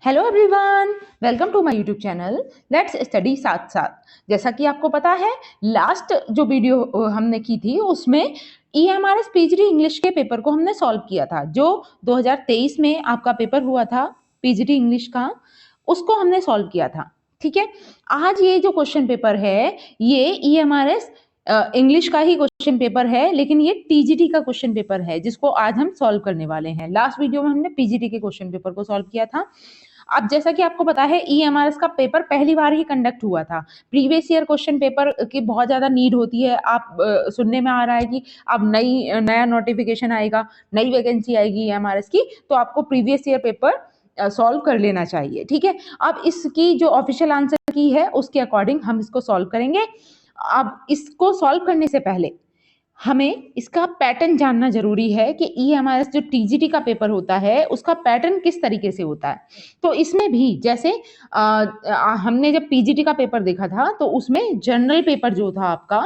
Hello everyone, welcome to my YouTube channel let's study साथ साथ। जैसा कि आपको पता है, लास्ट जो वीडियो हमने की थी उसमें EMRS पीजीटी इंग्लिश के पेपर को हमने सॉल्व किया था। जो 2023 में आपका पेपर हुआ था पीजीटी इंग्लिश का, उसको हमने सॉल्व किया था। ठीक है, आज ये जो क्वेश्चन पेपर है ये EMRS इंग्लिश का ही क्वेश्चन पेपर है, लेकिन ये टीजीटी का क्वेश्चन पेपर है जिसको आज हम सॉल्व करने वाले हैं। लास्ट वीडियो में हमने पीजीटी के क्वेश्चन पेपर को सॉल्व किया था। अब जैसा कि आपको पता है, EMRS का पेपर पहली बार ही कंडक्ट हुआ था। प्रीवियस ईयर क्वेश्चन पेपर की बहुत ज़्यादा नीड होती है। आप सुनने में आ रहा है कि अब नया नोटिफिकेशन आएगा, नई वैकेंसी आएगी EMRS की, तो आपको प्रीवियस ईयर पेपर सॉल्व कर लेना चाहिए। ठीक है, अब इसकी जो ऑफिशियल आंसर की है उसके अकॉर्डिंग हम इसको सॉल्व करेंगे। अब इसको सॉल्व करने से पहले हमें इसका पैटर्न जानना जरूरी है कि EMRS जो टीजीटी का पेपर होता है उसका पैटर्न किस तरीके से होता है। तो इसमें भी जैसे हमने जब पीजीटी का पेपर देखा था तो उसमें जनरल पेपर जो था आपका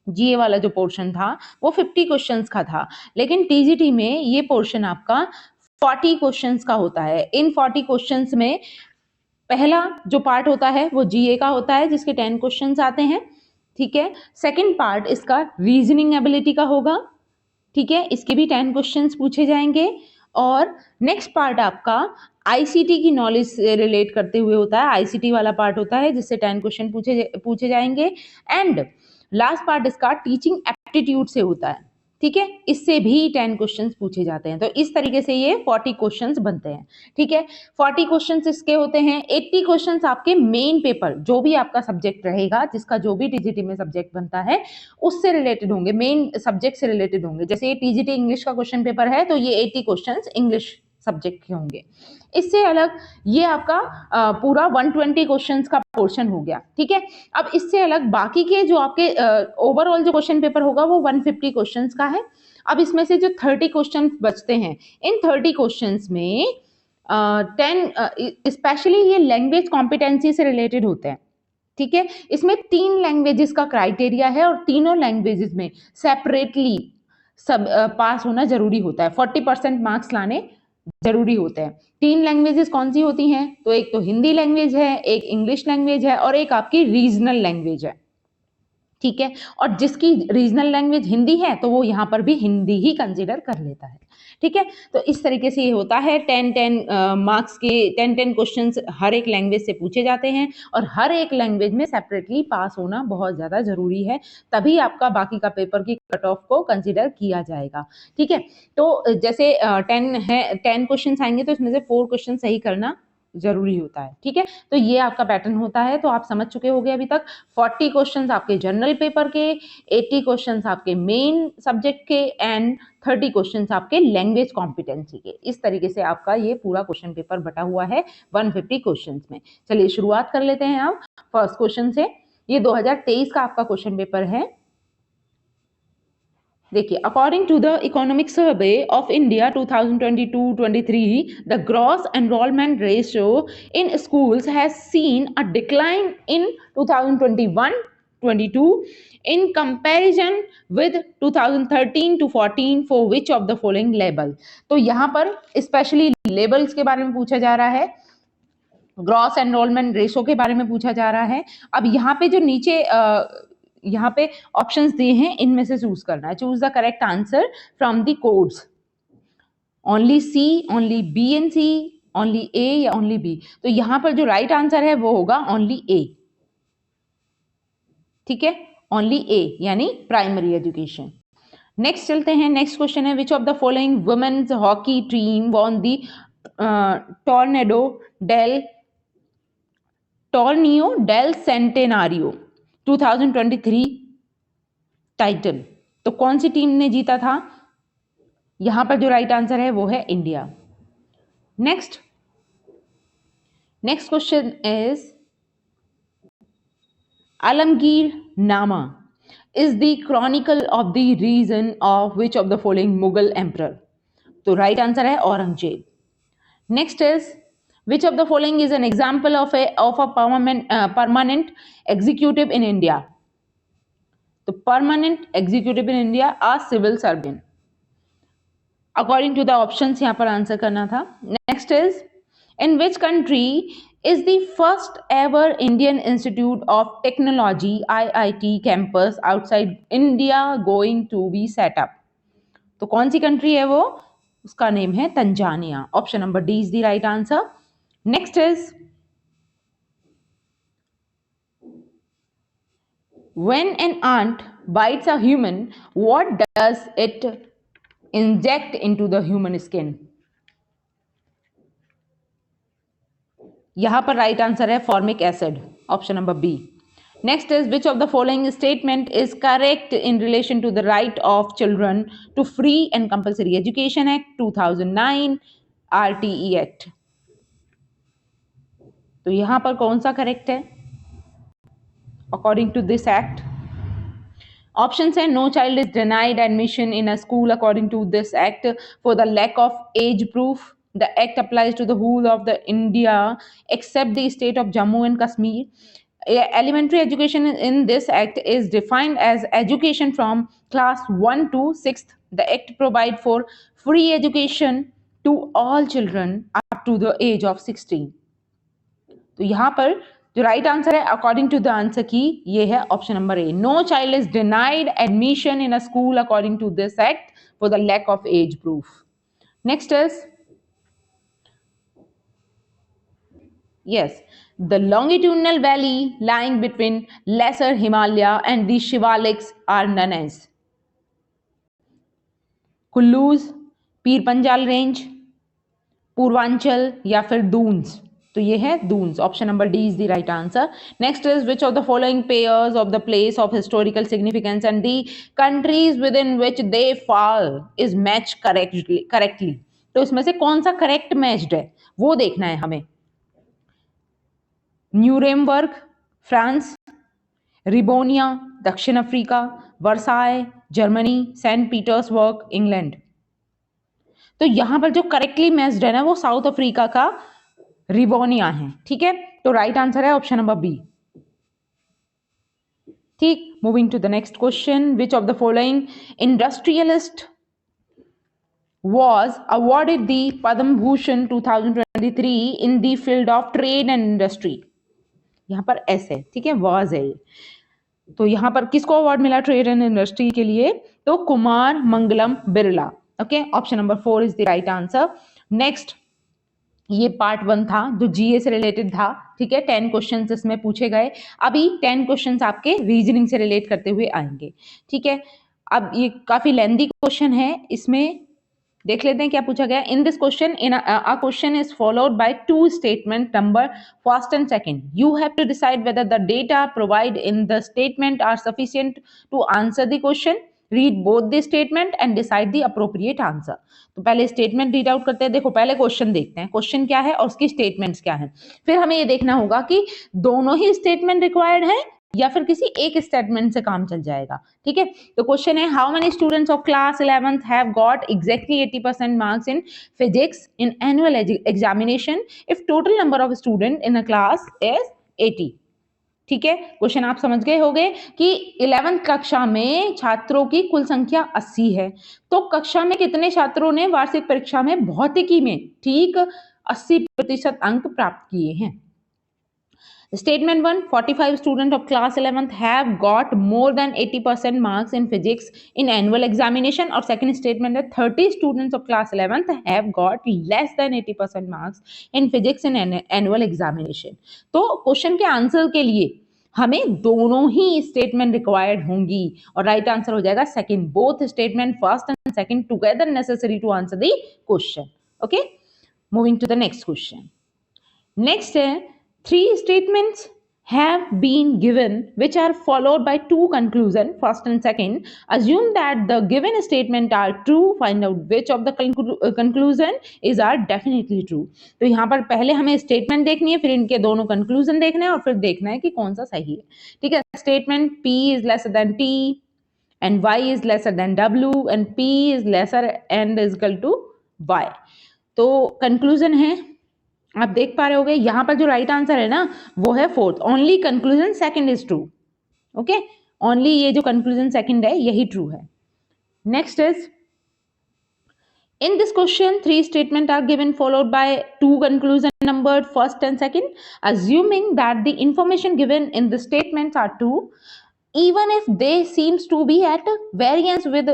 जीए वाला जो पोर्शन था वो 50 क्वेश्चंस का था, लेकिन टीजीटी में ये पोर्शन आपका 40 क्वेश्चंस का होता है। इन 40 क्वेश्चंस में पहला जो पार्ट होता है वो जीए का होता है जिसके 10 क्वेश्चंस आते हैं। ठीक है, सेकंड पार्ट इसका रीजनिंग एबिलिटी का होगा। ठीक है, इसके भी 10 क्वेश्चंस पूछे जाएंगे। और नेक्स्ट पार्ट आपका आईसीटी की नॉलेज से रिलेट करते हुए होता है, आईसीटी वाला पार्ट होता है जिससे 10 क्वेश्चन पूछे जाएंगे। एंड लास्ट पार्ट इसका टीचिंग एप्टीट्यूड से होता है। ठीक है, इससे भी 10 क्वेश्चंस पूछे जाते हैं। तो इस तरीके से ये 40 क्वेश्चंस बनते हैं। ठीक है, 40 क्वेश्चंस इसके होते हैं। 80 क्वेश्चंस आपके मेन पेपर, जो भी आपका सब्जेक्ट रहेगा, जिसका जो भी टीजीटी में सब्जेक्ट बनता है उससे रिलेटेड होंगे, मेन सब्जेक्ट से रिलेटेड होंगे। जैसे ये टीजीटी इंग्लिश का क्वेश्चन पेपर है तो ये 80 क्वेश्चंस इंग्लिश सब्जेक्ट के होंगे। इससे अलग ये आपका पूरा 120 क्वेश्चंस का पोर्शन हो गया। ठीक है, अब इससे अलग बाकी के जो आपके ओवरऑल जो क्वेश्चन पेपर होगा वो 150 क्वेश्चंस का है। अब इसमें से जो 30 क्वेश्चन बचते हैं, इन 30 क्वेश्चंस में 10 स्पेशली ये लैंग्वेज कॉम्पिटेंसी से रिलेटेड होते हैं। ठीक है, इसमें 3 लैंग्वेजेस का क्राइटेरिया है और तीनों लैंग्वेजेस में सेपरेटली सब पास होना जरूरी होता है। 40% मार्क्स लाने जरूरी होते हैं। 3 लैंग्वेजेस कौन सी होती हैं? तो एक तो हिंदी लैंग्वेज है, एक इंग्लिश लैंग्वेज है और एक आपकी रीजनल लैंग्वेज है। ठीक है, और जिसकी रीजनल लैंग्वेज हिंदी है तो वो यहाँ पर भी हिंदी ही कंसिडर कर लेता है। ठीक है, तो इस तरीके से ये होता है। 10 मार्क्स के 10 क्वेश्चंस हर एक लैंग्वेज से पूछे जाते हैं और हर एक लैंग्वेज में सेपरेटली पास होना बहुत ज़्यादा जरूरी है, तभी आपका बाकी का पेपर की कट ऑफ को कंसिडर किया जाएगा। ठीक है, तो जैसे 10 क्वेश्चन आएंगे तो इसमें से 4 क्वेश्चन सही करना जरूरी होता है। ठीक है, तो ये आपका पैटर्न होता है। तो आप समझ चुके होंगे अभी तक। 40 क्वेश्चंस आपके जनरल पेपर के, 80 क्वेश्चंस आपके मेन सब्जेक्ट के एंड 30 क्वेश्चंस आपके लैंग्वेज कॉम्पिटेंसी के। इस तरीके से आपका ये पूरा क्वेश्चन पेपर बटा हुआ है 150 क्वेश्चंस में। चलिए शुरुआत कर लेते हैं आप फर्स्ट क्वेश्चन से। ये 2023 का आपका क्वेश्चन पेपर है। देखिए, according to the economic survey of India 2022-23, the gross enrolment ratio in schools has seen a decline in 2021-22 in comparison with 2013-14 for which of the following label। तो यहाँ पर specially labels के बारे में पूछा जा रहा है, ग्रॉस एनरोलमेंट रेशो के बारे में पूछा जा रहा है। अब यहाँ पे जो नीचे यहाँ पे ऑप्शंस दिए हैं, इनमें से चूज करना है। Choose the correct answer from the codes, only C, only B and C, only A या ओनली बी। तो यहाँ पर जो राइट आंसर है वो होगा ओनली ए। ठीक है, ओनली ए यानी प्राइमरी एजुकेशन। नेक्स्ट चलते हैं। नेक्स्ट क्वेश्चन है, which of the following women's hockey team won the Torneo del Centenario 2023 title. तो कौन सी टीम ने जीता था? यहां पर जो राइट आंसर है वो है India. Next question is, Alamgirnama is the chronicle of the region of which of the following Mughal emperor. तो राइट आंसर है Aurangzeb. Next is, which of the following is an example of a permanent executive in India? तो permanent executive in India a civil servant। according to the options यहाँ पर answer करना था। Next is, In which country is the first ever Indian Institute of Technology IIT campus outside India going to be set up? तो कौन सी country है वो? उसका name है Tanzania. Option number D is the right answer. Next is when an ant bites a human, what does it inject into the human skin? यहां पर right answer है formic acid. Option number B. Next is which of the following statement is correct in relation to the right of children to free and compulsory education act 2009 RTE act? तो यहां पर कौन सा correct है according to this act? Options है no child is denied admission in a school according to this act for the lack of age proof. The act applies to the whole of the India except the state of Jammu and Kashmir. Elementary education in this act is defined as education from class 1 to 6th. The act provides for free education to all children up to the age of 16. तो यहाँ पर जो right answer है according to the answer key ये है option number A. No child is denied admission in a school according to this act for the lack of age proof. Next is yes, the longitudinal valley lying between lesser Himalaya and the Shivaliks are known as कुल्लूज, Pir Panjal range, Purvanchal या फिर दून्स. तो ये है dunes. Option number D is the right answer. Next is which of the following pairs of the place of historical significance and the countries within which they fall is match correctly. तो इसमें से कौन सा correct matched है वो देखना है हमें. न्यूरेमबर्ग फ्रांस, रिबोनिया दक्षिण Africa, Versailles Germany, Saint Petersburg England. तो यहां पर जो करेक्टली मैच्ड है ना वो साउथ अफ्रीका का रिबोनिया है. ठीक है, तो राइट आंसर है ऑप्शन नंबर बी. ठीक, moving to the next question. Which of the following industrialist was awarded the Padma Bhushan 2023 in the field of trade and industry? यहाँ पर एस है. ठीक है, वाज है. तो यहाँ पर किसको अवार्ड मिला ट्रेड एंड इंडस्ट्री के लिए? तो Kumar Mangalam Birla. Okay, option number 4 is the right answer. Next, ये पार्ट 1 था जो जीए से रिलेटेड था. ठीक है, 10 क्वेश्चंस इसमें पूछे गए. अभी 10 क्वेश्चंस आपके रीजनिंग से रिलेट करते हुए आएंगे. ठीक है, अब ये काफी लेंथी क्वेश्चन है. इसमें देख लेते हैं क्या पूछा गया. In this question a question is followed by two statement number first and second. You have to decide whether the data provided in the statement are sufficient to answer the question. Read both the statement and decide the appropriate answer. तो पहले statement read out करते हैं. देखो पहले question देखते हैं, question क्या है और उसकी स्टेटमेंट्स क्या है. फिर हमें ये देखना होगा कि दोनों ही स्टेटमेंट रिक्वायर्ड है या फिर किसी एक स्टेटमेंट से काम चल जाएगा. ठीक है, तो क्वेश्चन है how many students of class 11th have got exactly 80% marks in physics in annual examination if total number of student in a class is 80. ठीक है, क्वेश्चन आप समझ गए होंगे कि 11th कक्षा में छात्रों की कुल संख्या 80 है. तो कक्षा में कितने छात्रों ने वार्षिक परीक्षा में भौतिकी में ठीक 80% अंक प्राप्त किए हैं. Statement 1, 45 students of class 11th have got more than 80% marks in physics in annual examination. और second statement है 30 students of class 11th have got less than 80% marks in physics in annual examination. तो question के answer के लिए हमें दोनों ही statement required होंगी और राइट आंसर हो जाएगा second. Both statement first and second together necessary to answer the question. Okay, moving to the next question. Next है 3 statements have been given which are followed by 2 conclusions, first and second. Assume that the given statement are true. Find out which of the conclusion are definitely true. तो यहाँ पर पहले हमें statement देखनी है, फिर इनके दोनों कंक्लूजन देखना है और फिर देखना है कि कौन सा सही है. ठीक है, statement P is lesser than T and Y is lesser than W and P is lesser and is equal to Y. तो कंक्लूजन है आप देख पा रहे होगे. यहां पर जो राइट आंसर है ना वो है fourth. Only conclusion second is true. Okay, only ये जो कंक्लूजन सेकंड है यही ट्रू है. Next is In this question, 3 statements are given followed by 2 conclusion numbered first and second. Assuming that the information given in the statements are true, even if they seems to be at variance with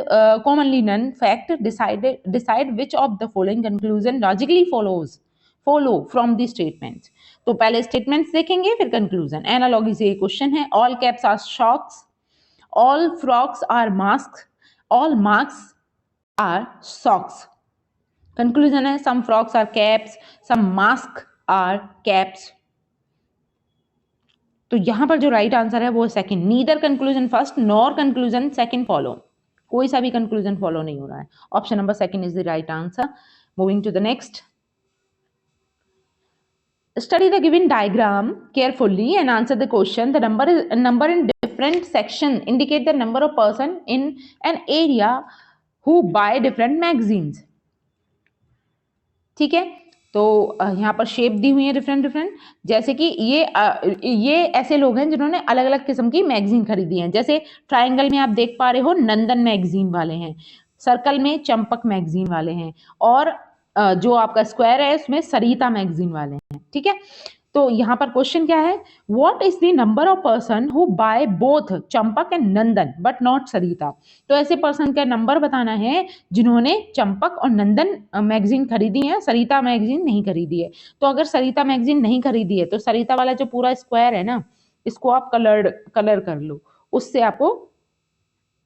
commonly known fact, decide which of the following conclusion logically follow from the statements. तो पहले statements देखेंगे फिर conclusion. Analogy से question है, all caps are socks, all frocks are masks, all masks are socks. Conclusion है, some frocks are caps, some masks are caps. तो यहां पर जो राइट आंसर है वो second, neither conclusion first nor conclusion second follow, कोई सा भी कंक्लूजन फॉलो नहीं हो रहा है. Option number second is the right answer. Moving to the next. Study the given diagram carefully and answer the question. The number in different section indicate the number of person in an area who buy different magazines. ठीक है, तो यहाँ पर shape दी हुई है different, जैसे कि ये ऐसे लोग हैं जिन्होंने अलग अलग किस्म की मैगजीन खरीदी हैं. जैसे ट्रायंगल में आप देख पा रहे हो नंदन मैगजीन वाले हैं, सर्कल में चंपक मैगजीन वाले हैं, और जो आपका स्क्वायर है उसमें सरिता मैगजीन वाले हैं. ठीक है, तो यहाँ पर क्वेश्चन क्या है, what is the number of person who buy both Champak and Nandan but not Sarita. तो ऐसे पर्सन का नंबर बताना है जिन्होंने चंपक और नंदन मैगजीन खरीदी है, सरिता मैगजीन नहीं खरीदी है. तो अगर सरिता मैगजीन नहीं खरीदी है तो सरिता वाला जो पूरा स्क्वायर है ना, इसको आप कलर कर लो, उससे आपको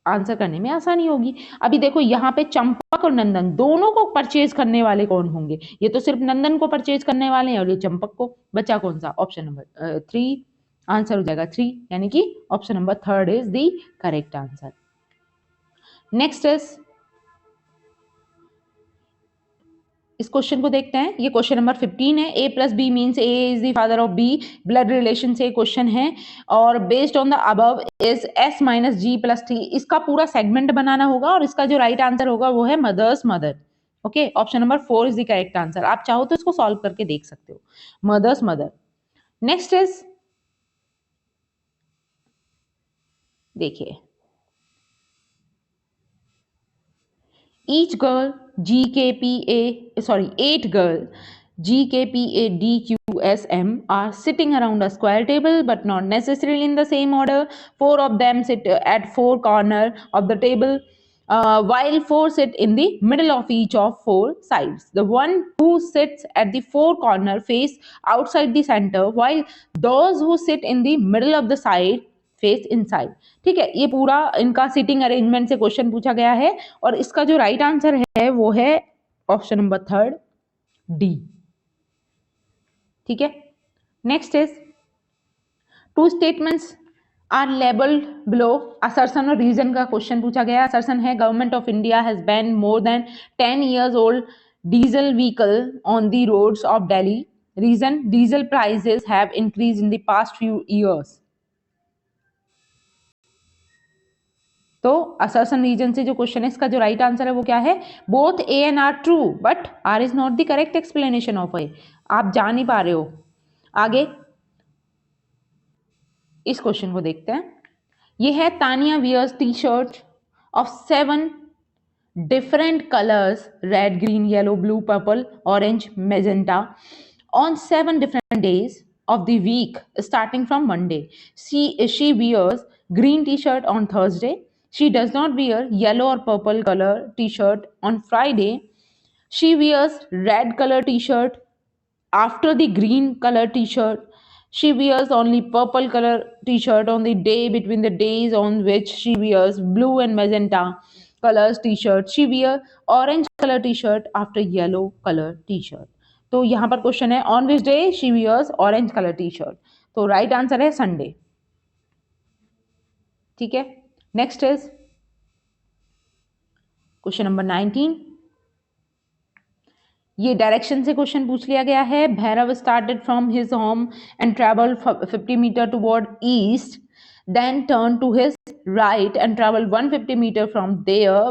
आंसर करने में आसानी होगी. अभी देखो यहाँ पे चंपक और नंदन दोनों को परचेज करने वाले कौन होंगे, ये तो सिर्फ नंदन को परचेज करने वाले हैं और ये चंपक को. बचा कौन सा, ऑप्शन नंबर 3. आंसर हो जाएगा 3, यानी कि option number 3 is the correct answer. Next is, इस क्वेश्चन को देखते हैं. ये क्वेश्चन नंबर 15 है. A plus B means A is the father of B. Blood relation से क्वेश्चन है और based on the above is S minus G plus T. इसका पूरा सेगमेंट बनाना होगा और इसका जो राइट आंसर होगा वो है mother's mother. Okay, option number 4 is the correct answer. आप चाहो तो इसको सॉल्व करके देख सकते हो, मदर्स मदर. नेक्स्ट इज, देखिए, each girl eight girl GKPADQSM are sitting around a square table but not necessarily in the same order. 4 of them sit at 4 corners of the table while 4 sit in the middle of each of 4 sides. The one who sits at the 4 corner face outside the center while those who sit in the middle of the side face inside. ठीक है, ये पूरा इनका seating arrangement से question पूछा गया है और इसका जो राइट आंसर है वो है ऑप्शन नंबर 3 डी. ठीक है, next is, 2 statements are labelled below. Assertion और रीजन का क्वेश्चन पूछा गया. असर्शन है, government of India has ban more than 10 years old diesel vehicle on the roads of Delhi. Reason, diesel prices have increase in the past few years. तो assertion reason से जो question है इसका जो राइट आंसर है वो क्या है, both A and R true but R is not the correct explanation of A. आप जा नहीं पा रहे हो. आगे इस क्वेश्चन को देखते हैं. ये है, Tania wears T shirt of 7 different colors, red, green, yellow, blue, purple, orange, magenta, on 7 different days of the week starting from Monday. She wears green t-shirt on Thursday. She does not wear yellow or purple color t-shirt on Friday. She wears red color t-shirt after the green color t-shirt. She wears only purple color t-shirt on the day between the days on which she wears blue and magenta colors t-shirt. She wear orange color t-shirt after yellow color t-shirt. तो यहाँ पर question है, on which day she wears orange color t-shirt. तो right answer है Sunday. ठीक है, next is question number 19. ये direction से क्वेश्चन पूछ लिया गया है. Bhairav started from his home and travelled 50 metre toward east, then turned to his right and traveled 150 meter. From there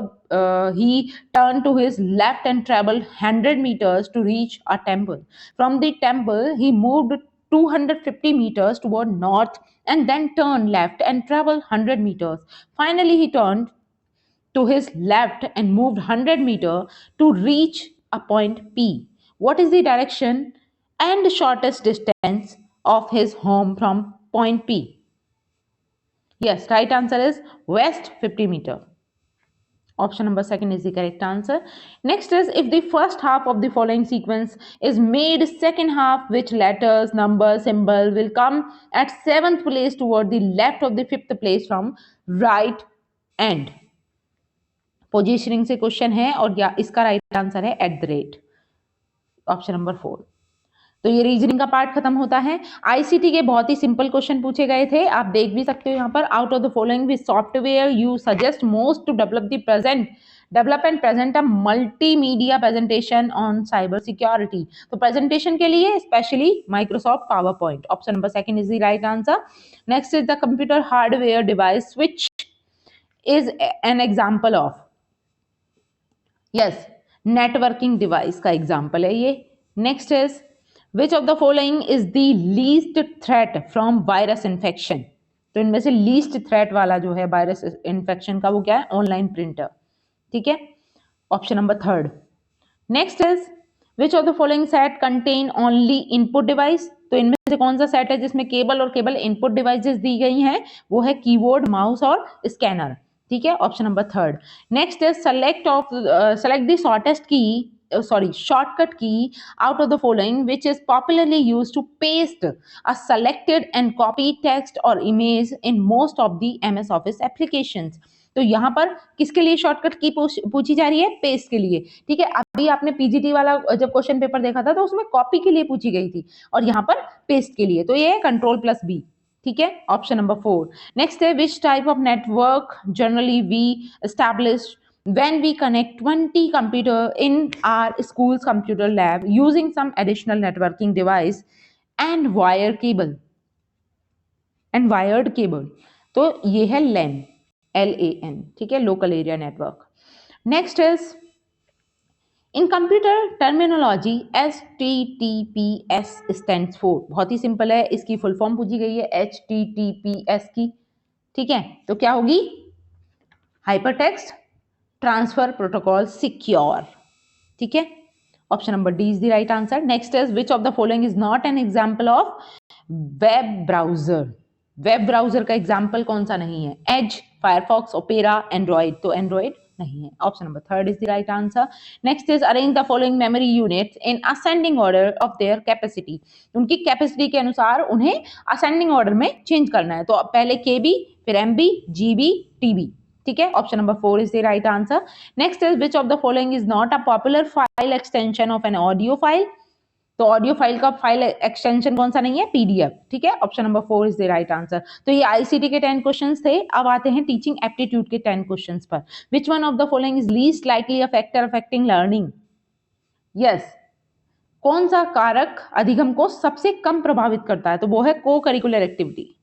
he turned to his left and traveled 100 meters to reach a temple. From the temple he moved 250 meters toward north and then turned left and traveled 100 meters. Finally he turned to his left and moved 100 meter to reach a point P. What is the direction and shortest distance of his home from point P? Yes, right answer is west 50 meter. Option number second is the correct answer. Next is, if the first half of the following sequence is made second half, which letters, number, symbol will come at 7th place toward the left of the 5th place from right end? Positioning से question है और या इसका right answer है at the rate, option number 4। तो ये reasoning का part खत्म होता है। आईसीटी के बहुत ही सिंपल क्वेश्चन पूछे गए थे, आप देख भी सकते हो यहाँ पर। Out of the following which software you suggest most to develop and present a multimedia presentation on cyber security? तो प्रेजेंटेशन के लिए specially Microsoft PowerPoint, option number second is the right answer. Next is the computer hardware device which is an example of? Yes, networking device का example है ये। Next is which of the following is the least threat from virus infection? तो इनमें से least threat वाला जो है virus infection का वो क्या है? ऑनलाइन प्रिंटर, ठीक है, option number third. Next is which of the following set contain only input device? तो इनमें से कौन सा सेट है जिसमें केबल और केबल इनपुट डिवाइसेस दी गई हैं? वो है कीबोर्ड, माउस और स्कैनर, ठीक है, option number third. Next is select the shortest की shortcut key out of the following which is popularly used to paste a selected and copied text or image in most of the MS Office applications? तो यहाँ पर किसके लिए shortcut की पूछी जा रही है? पेस्ट के लिए, ठीक है। अभी आपने पीजीटी वाला जब क्वेश्चन पेपर देखा था तो उसमें कॉपी के लिए पूछी गई थी और यहाँ पर पेस्ट के लिए, तो ये है Ctrl+B, ठीक है, ऑप्शन नंबर 4। नेक्स्ट है which type of network generally we establish when we connect 20 computer in our school's computer lab using some additional networking device and wired cable? तो ये है LAN, LAN, ठीक है, local area network. Next is in computer terminology HTTPS stands for? बहुत ही simple है, इसकी full form पूछी गई है HTTPS की, ठीक है, तो क्या होगी? हाइपरटेक्स्ट ट्रांसफर प्रोटोकॉल सिक्योर, ठीक है, option number D is the right answer. Next is which of the following is not an example of web browser? Web browser का एग्जांपल कौन सा नहीं है? एज, फायरफॉक्स, ओपेरा, एंड्रॉइड, तो Android नहीं है, option number third is the right answer. Next is arrange the following memory units in ascending order of their capacity? उनकी capacity के अनुसार उन्हें असेंडिंग ऑर्डर में चेंज करना है, तो पहले केबी, फिर एमबी, जीबी, टीबी, ठीक है, option number 4 is the right answer. Next is which of the following is not a popular file extension of an audio file? तो ऑडियो फाइल का फाइल एक्सटेंशन कौन सा नहीं है? PDF, ठीक है, option number 4 is the right answer. तो ये आईसीटी के 10 क्वेश्चंस थे। अब आते हैं टीचिंग एप्टीट्यूड के 10 क्वेश्चंस पर। विच one of the following is least likely a factor affecting learning? Yes, कौन सा कारक अधिगम को सबसे कम प्रभावित करता है? तो वो है को करिकुलर एक्टिविटी।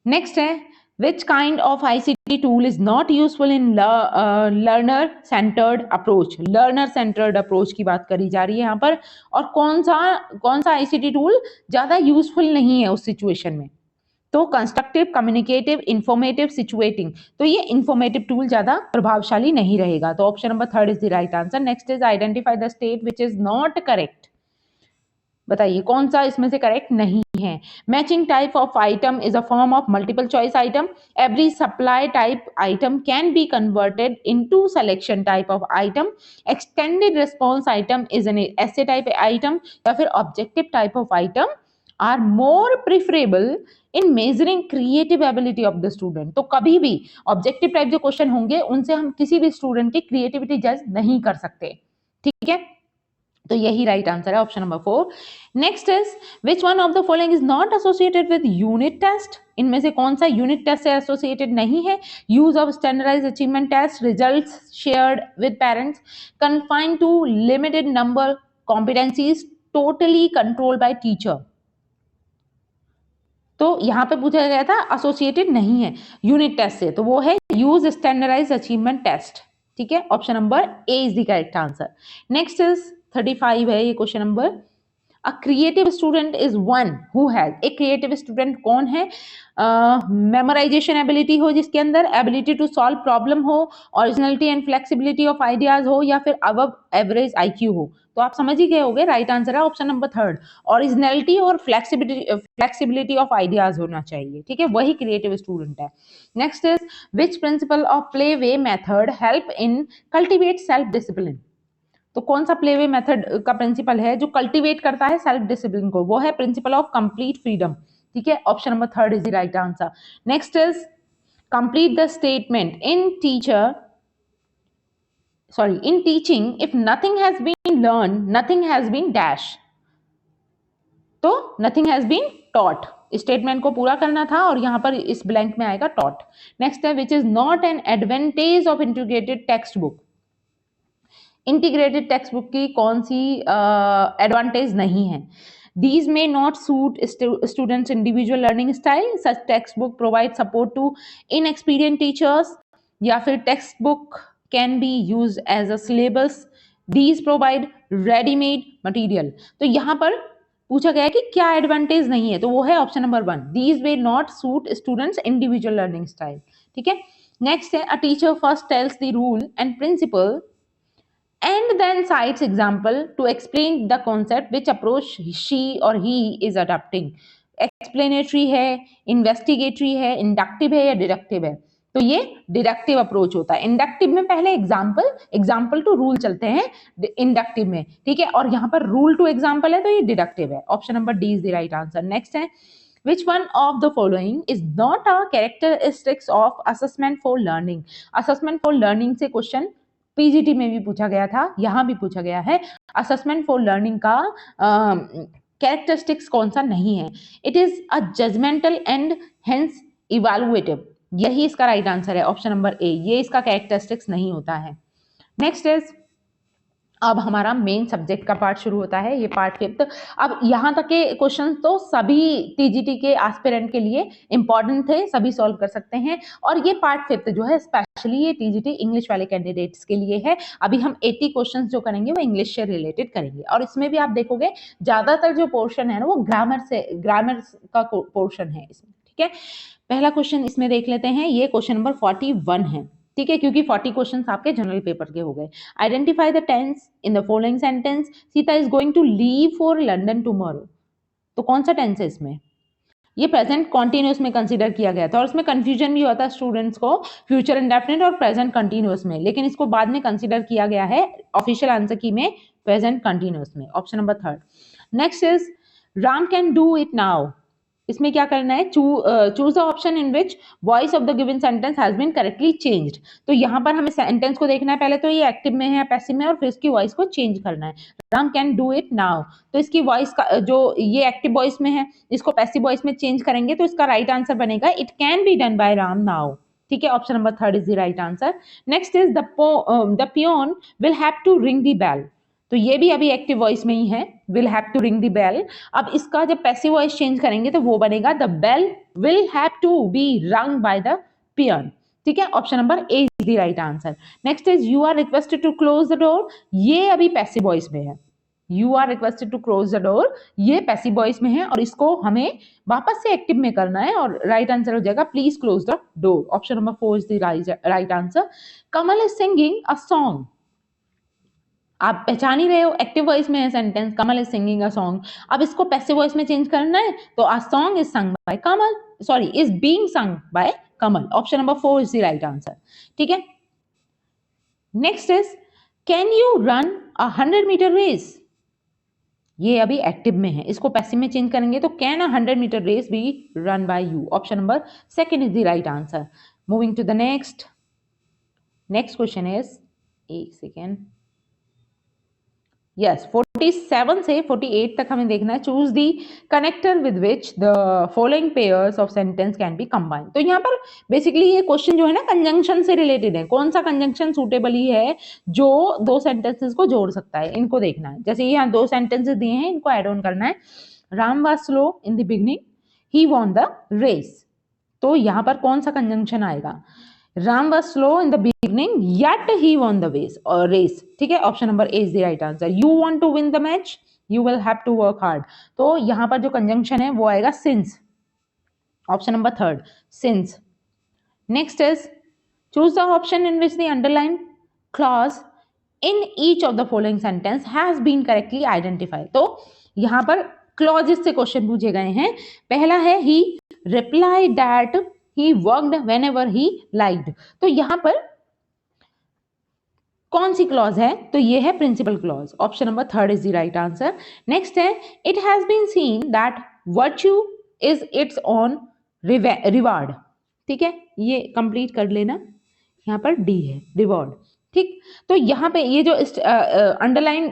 नेक्स्ट है which kind of ICT tool is not useful in learner centered approach? learner centered approach की बात करी जा रही है यहाँ पर, और कौन सा ICT टूल ज्यादा यूजफुल नहीं है उस सिचुएशन में? तो कंस्ट्रक्टिव, कम्युनिकेटिव, इंफॉर्मेटिव, सिचुएटिंग, तो ये इंफॉर्मेटिव टूल ज्यादा प्रभावशाली नहीं रहेगा, तो option number third is the right answer. Next is identify the state which is not correct? बताइए कौन सा इसमें से करेक्ट नहीं है? Matching type of item is a form of multiple choice item. Every supply type item can be converted into selection type of item. Extended response item is an essay type item, या फिर objective type of item are more preferable in measuring creative ability of the student. तो कभी भी objective type जो question होंगे उनसे हम किसी भी स्टूडेंट की क्रिएटिविटी जज नहीं कर सकते, ठीक है, तो यही राइट आंसर है, option number 4। Next is which one of the following is not associated with unit test? इनमें से कौन सा यूनिट टेस्ट से एसोसिएटेड नहीं है? Use of standardised achievement test, results shared with parents, confined to limited number, competencies, totally controlled by teacher. तो यहां पे पूछा गया था एसोसिएटेड नहीं है यूनिट टेस्ट से, तो वो है यूज स्टैंडर्डाइज्ड अचीवमेंट टेस्ट, ठीक है, option number A is the correct answer. Next is 35 है ये question number. A creative student is one who has, एक क्रिएटिव स्टूडेंट कौन है? मेमोराइजेशन एबिलिटी हो जिसके अंदर, एबिलिटी टू सॉल्व प्रॉब्लम हो, originality and flexibility of ideas हो, या फिर अबव एवरेज IQ हो। तो आप समझ ही गए होंगे, राइट आंसर है ऑप्शन नंबर 3, ओरिजिनलिटी और फ्लेक्सिबिलिटी ऑफ आइडियाज होना चाहिए, ठीक है, वही क्रिएटिव स्टूडेंट है। Next is which principle of play way method help in cultivate self discipline? तो कौन सा प्ले वे मेथड का प्रिंसिपल है जो कल्टीवेट करता है सेल्फ डिसिप्लिन को? वो है प्रिंसिपल ऑफ कंप्लीट फ्रीडम, ठीक है, option number 3 is the right answer. Next is complete the statement in teaching if nothing has been learn, nothing has been dash, तो nothing has been taught, statement को पूरा करना था और यहां पर इस ब्लैंक में आएगा टॉट। नेक्स्ट है विच is not an advantage of integrated text book? Integrated text book की कौन सी एडवांटेज नहीं है? These may not suit students' individual learning style. Such textbook provide support to inexperienced teachers. या फिर textbook can be used as a syllabus. These provide ready-made material. तो यहाँ पर पूछा गया है कि क्या एडवांटेज नहीं है, तो वो है option number 1, These may not suit students' individual learning style. ठीक है, नेक्स्ट है a teacher first tells the rule and principle and then cites example to explain the concept which approach she or he is adopting. Explanatory है, इन्वेस्टिगेटरी है, inductive है या deductive है? तो ये डिडक्टिव अप्रोच होता है। इंडक्टिव में पहले एग्जाम्पल टू रूल चलते हैं इंडक्टिव में, ठीक है, और यहाँ पर रूल टू एग्जाम्पल है तो ये डिडक्टिव है। Option number D is the right answer. Next है Which one of the following is not a characteristics of assessment for learning? Assessment for learning से क्वेश्चन पीजीटी में भी पूछा गया था, यहां भी पूछा गया है। असेसमेंट फॉर लर्निंग का कैरेक्टरिस्टिक्स कौन सा नहीं है? It is a judgemental and hence evaluative, यही इसका राइट आंसर है, ऑप्शन नंबर ए, ये इसका कैरेक्टरिस्टिक्स नहीं होता है। नेक्स्ट इज अब हमारा मेन सब्जेक्ट का पार्ट शुरू होता है, ये पार्ट 5। अब यहाँ तक के क्वेश्चन तो सभी टीजीटी के एस्पिरेंट के लिए इंपॉर्टेंट थे, सभी सॉल्व कर सकते हैं, और ये पार्ट 5 जो है स्पेशली ये टीजीटी इंग्लिश वाले कैंडिडेट्स के लिए है। अभी हम 80 क्वेश्चन जो करेंगे वो इंग्लिश से रिलेटेड करेंगे, और इसमें भी आप देखोगे ज्यादातर जो पोर्शन है ना वो ग्रामर का पोर्शन है इसमें, ठीक है। पहला क्वेश्चन इसमें देख लेते हैं, ये क्वेश्चन नंबर 41 है, ठीक है, क्योंकि 40 क्वेश्चंस आपके जनरल पेपर के हो गए। Identify the tense in the following sentence, Sita is going to leave for London tomorrow, तो कौन सा टेंस है इसमें? ये प्रेजेंट कॉन्टिन्यूस में कंसीडर किया गया था, और उसमें कंफ्यूजन भी होता है स्टूडेंट्स को फ्यूचर इंडेफिनिट और प्रेजेंट कंटिन्यूस में, लेकिन इसको बाद में कंसीडर किया गया है ऑफिशियल आंसर की में प्रेजेंट कंटिन्यूस में, option number 3। Next is Ram can do it now, इसमें क्या करना है? Choose the option in which voice of the given sentence has been correctly changed. तो यहाँ पर हमें सेंटेंस को देखना है, पहले तो ये एक्टिव में है पैसिव में, और फिर इसकी वॉइस को चेंज करना है। Ram can do it now, तो इसकी वॉइस का जो ये एक्टिव वॉइस में है इसको पैसिव वॉइस में चेंज करेंगे, तो इसका राइट आंसर बनेगा it can be done by Ram now, ठीक है, option number 3 is the right answer. Next is the peon will have to ring the bell, तो ये भी अभी एक्टिव वॉइस में ही है, will have to ring the bell. अब इसका जब पैसिव वॉइस चेंज करेंगे तो वो बनेगा the bell will have to be rung by the peon, ठीक है, option number A is the right answer. Next is you are requested to close the door, ये अभी पैसिव वॉइस में है, you are requested to close the door, ये passive voice में है, और इसको हमें वापस से एक्टिव में करना है, और राइट आंसर हो जाएगा please close the door, option number 4 is the right answer. Kamal is singing a song, आप पहचान ही रहे हो एक्टिव वॉइस में है sentence, Kamal is singing a song. अब इसको पैसिव वॉइस में चेंज करना है, तो a song is sung by Kamal, sorry is being sung by Kamal, option number 4 is the right answer, ठीक है। Next is can you run 100 metre race, ये अभी एक्टिव में है, इसको पैसिव में चेंज करेंगे तो can 100 metre race be run by you, option number 2 is the right answer. Moving to the next question is, एक सेकेंड, यस 47 से 48 तक हमें देखना है। Choose the connector with which the following pairs of sentence can be combined, तो यहाँ पर basically ये क्वेश्चन जो है ना कंजंक्शन से रिलेटेड है, कौन सा कंजंक्शन सूटेबली है जो दो सेंटेंसेस को जोड़ सकता है, इनको देखना है। जैसे यहाँ 2 सेंटेंसेस दिए हैं, इनको एड ऑन करना है। Ram was slow in the beginning, he won the race, तो यहाँ पर कौन सा कंजंक्शन आएगा? Ram was slow in the beginning yet he won the race, ठीक है, option number A is the right answer. You want to win the match, you will have to work hard. तो यहाँ पर जो कंजंक्शन है वो आएगा since, option number third, since. Next is choose the option in which the underlined clause in each of the following sentence has been correctly identified. तो यहाँ पर clauses से क्वेश्चन पूछे गए हैं. पहला है he replied that he worked whenever he liked. तो यहाँ पर कौन सी क्लॉज है? तो ये है principal clause, option number third is the right answer. Next है it has been seen that virtue is its own reward. ठीक है, ये कंप्लीट कर लेना. यहाँ पर डी है रिवॉर्ड. ठीक, तो यहाँ पे ये जो अंडरलाइन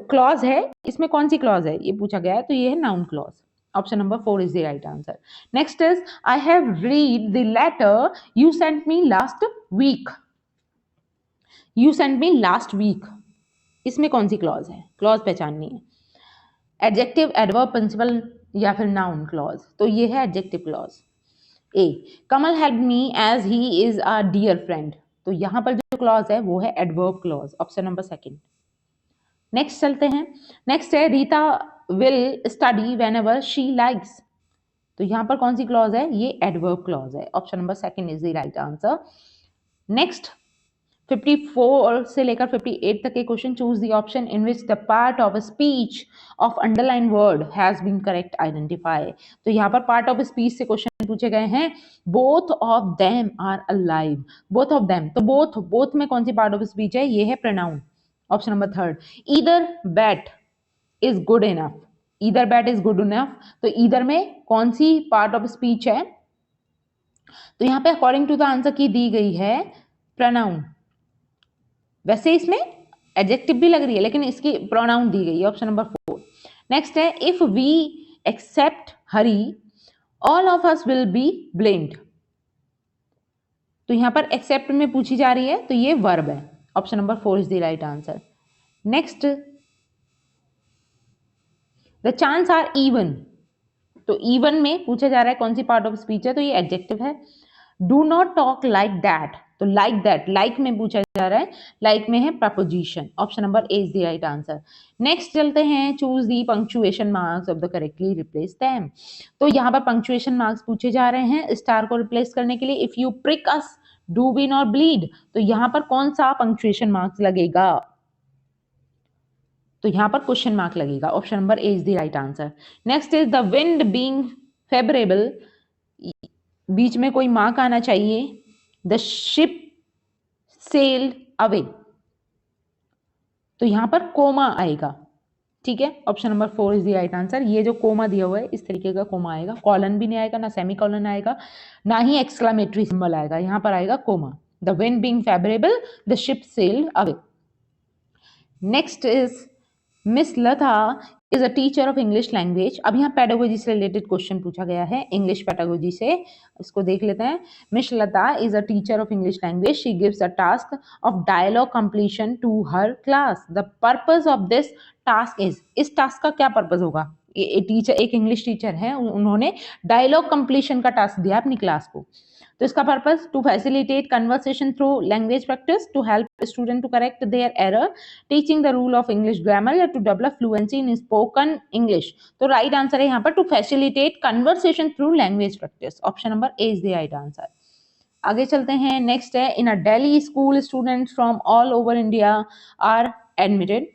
क्लॉज है इसमें कौन सी क्लॉज है ये पूछा गया है, तो ये है noun clause. Option number 4 is the right answer. Next is I have read the letter you sent me last week. You sent me last week, इसमें कौन सी क्लॉज है? क्लॉज पहचाननी है. एडजेक्टिव, एडवर्ब, प्रिंसिपल या फिर नाउन क्लॉज. तो ये है adjective clause. A Kamal help me as he is a dear friend. तो यहां पर जो क्लॉज है वो है adverb clause, option number second. Next चलते हैं. नेक्स्ट है Rita will study whenever she likes. तो यहां पर कौन सी क्लॉज है? ये एडवर्ब क्लॉज है, option number second is the right answer. Next 54 से लेकर 58 तक के question. Choose the option in which the part of speech of underline word has been correct identify. तो यहाँ पर पार्ट ऑफ स्पीच से क्वेश्चन पूछे गए हैं. Both of them are alive. Both of them, तो बोथ में कौन सी पार्ट ऑफ स्पीच है? ये है pronoun, option number third. Either bat is good enough. Either bat is good enough, तो ईदर में कौन सी पार्ट ऑफ स्पीच है? तो यहाँ पे अकॉर्डिंग टू द आंसर की दी गई है प्रोनाउन. वैसे इसमें एडजेक्टिव भी लग रही है लेकिन इसकी प्रोनाउन दी गई है, ऑप्शन नंबर 4. नेक्स्ट है if we accept hurry all of us will be blamed. तो यहां पर एक्सेप्ट में पूछी जा रही है, तो ये वर्ब है, option number 4 is the right answer. Next the chance are even. तो इवन में पूछा जा रहा है कौन सी पार्ट ऑफ स्पीच है? तो ये एडजेक्टिव है. Do not talk like that. तो लाइक दैट, लाइक में पूछा जा रहा है, लाइक में है preposition, option number A is the right answer. Next चलते हैं choose the punctuation marks of the correctly replace them. तो यहाँ पर पंक्चुएशन मार्क्स पूछे जा रहे हैं स्टार को रिप्लेस करने के लिए. If you prick us do win और ब्लीड, तो यहाँ पर कौन सा पंक्चुएशन मार्क्स लगेगा? तो यहाँ पर क्वेश्चन मार्क लगेगा, option number A is the right answer. Next is the wind being favourable, बीच में कोई मार्क आना चाहिए. द शिप सेल्ड अवे, तो यहां पर कोमा आएगा. ठीक है, option number 4 is the right answer. ये जो कोमा दिया हुआ है इस तरीके का कोमा आएगा. कॉलन भी नहीं आएगा, ना सेमी कॉलन आएगा, ना ही एक्सक्लेमेटरी सिंबल आएगा. यहां पर आएगा comma. The wind being favourable, the ship sailed away. Next is miss Lata is a teacher of English language. अब यहाँ पेडागोजी से रिलेटेड क्वेश्चन पूछा गया है, इंग्लिश पेडागोजी से. इसको देख लेते हैं. Miss Lata is a teacher of English language. She gives a task of dialogue completion to her class. The purpose of this task is. इस टास्क का क्या पर्पस होगा? टीचर, एक इंग्लिश टीचर है, उन्होंने डायलॉग कंप्लीशन का टास्क दिया अपनी क्लास को. तो इसका purpose to facilitate conversation through language practice, to help student to correct their error, teaching the rule of English grammar, या to develop fluency in spoken English. तो राइट आंसर है यहाँ पर to facilitate conversation through language practice, option number A is the right answer. आगे चलते हैं. Next है in a Delhi school students from all over India are admitted.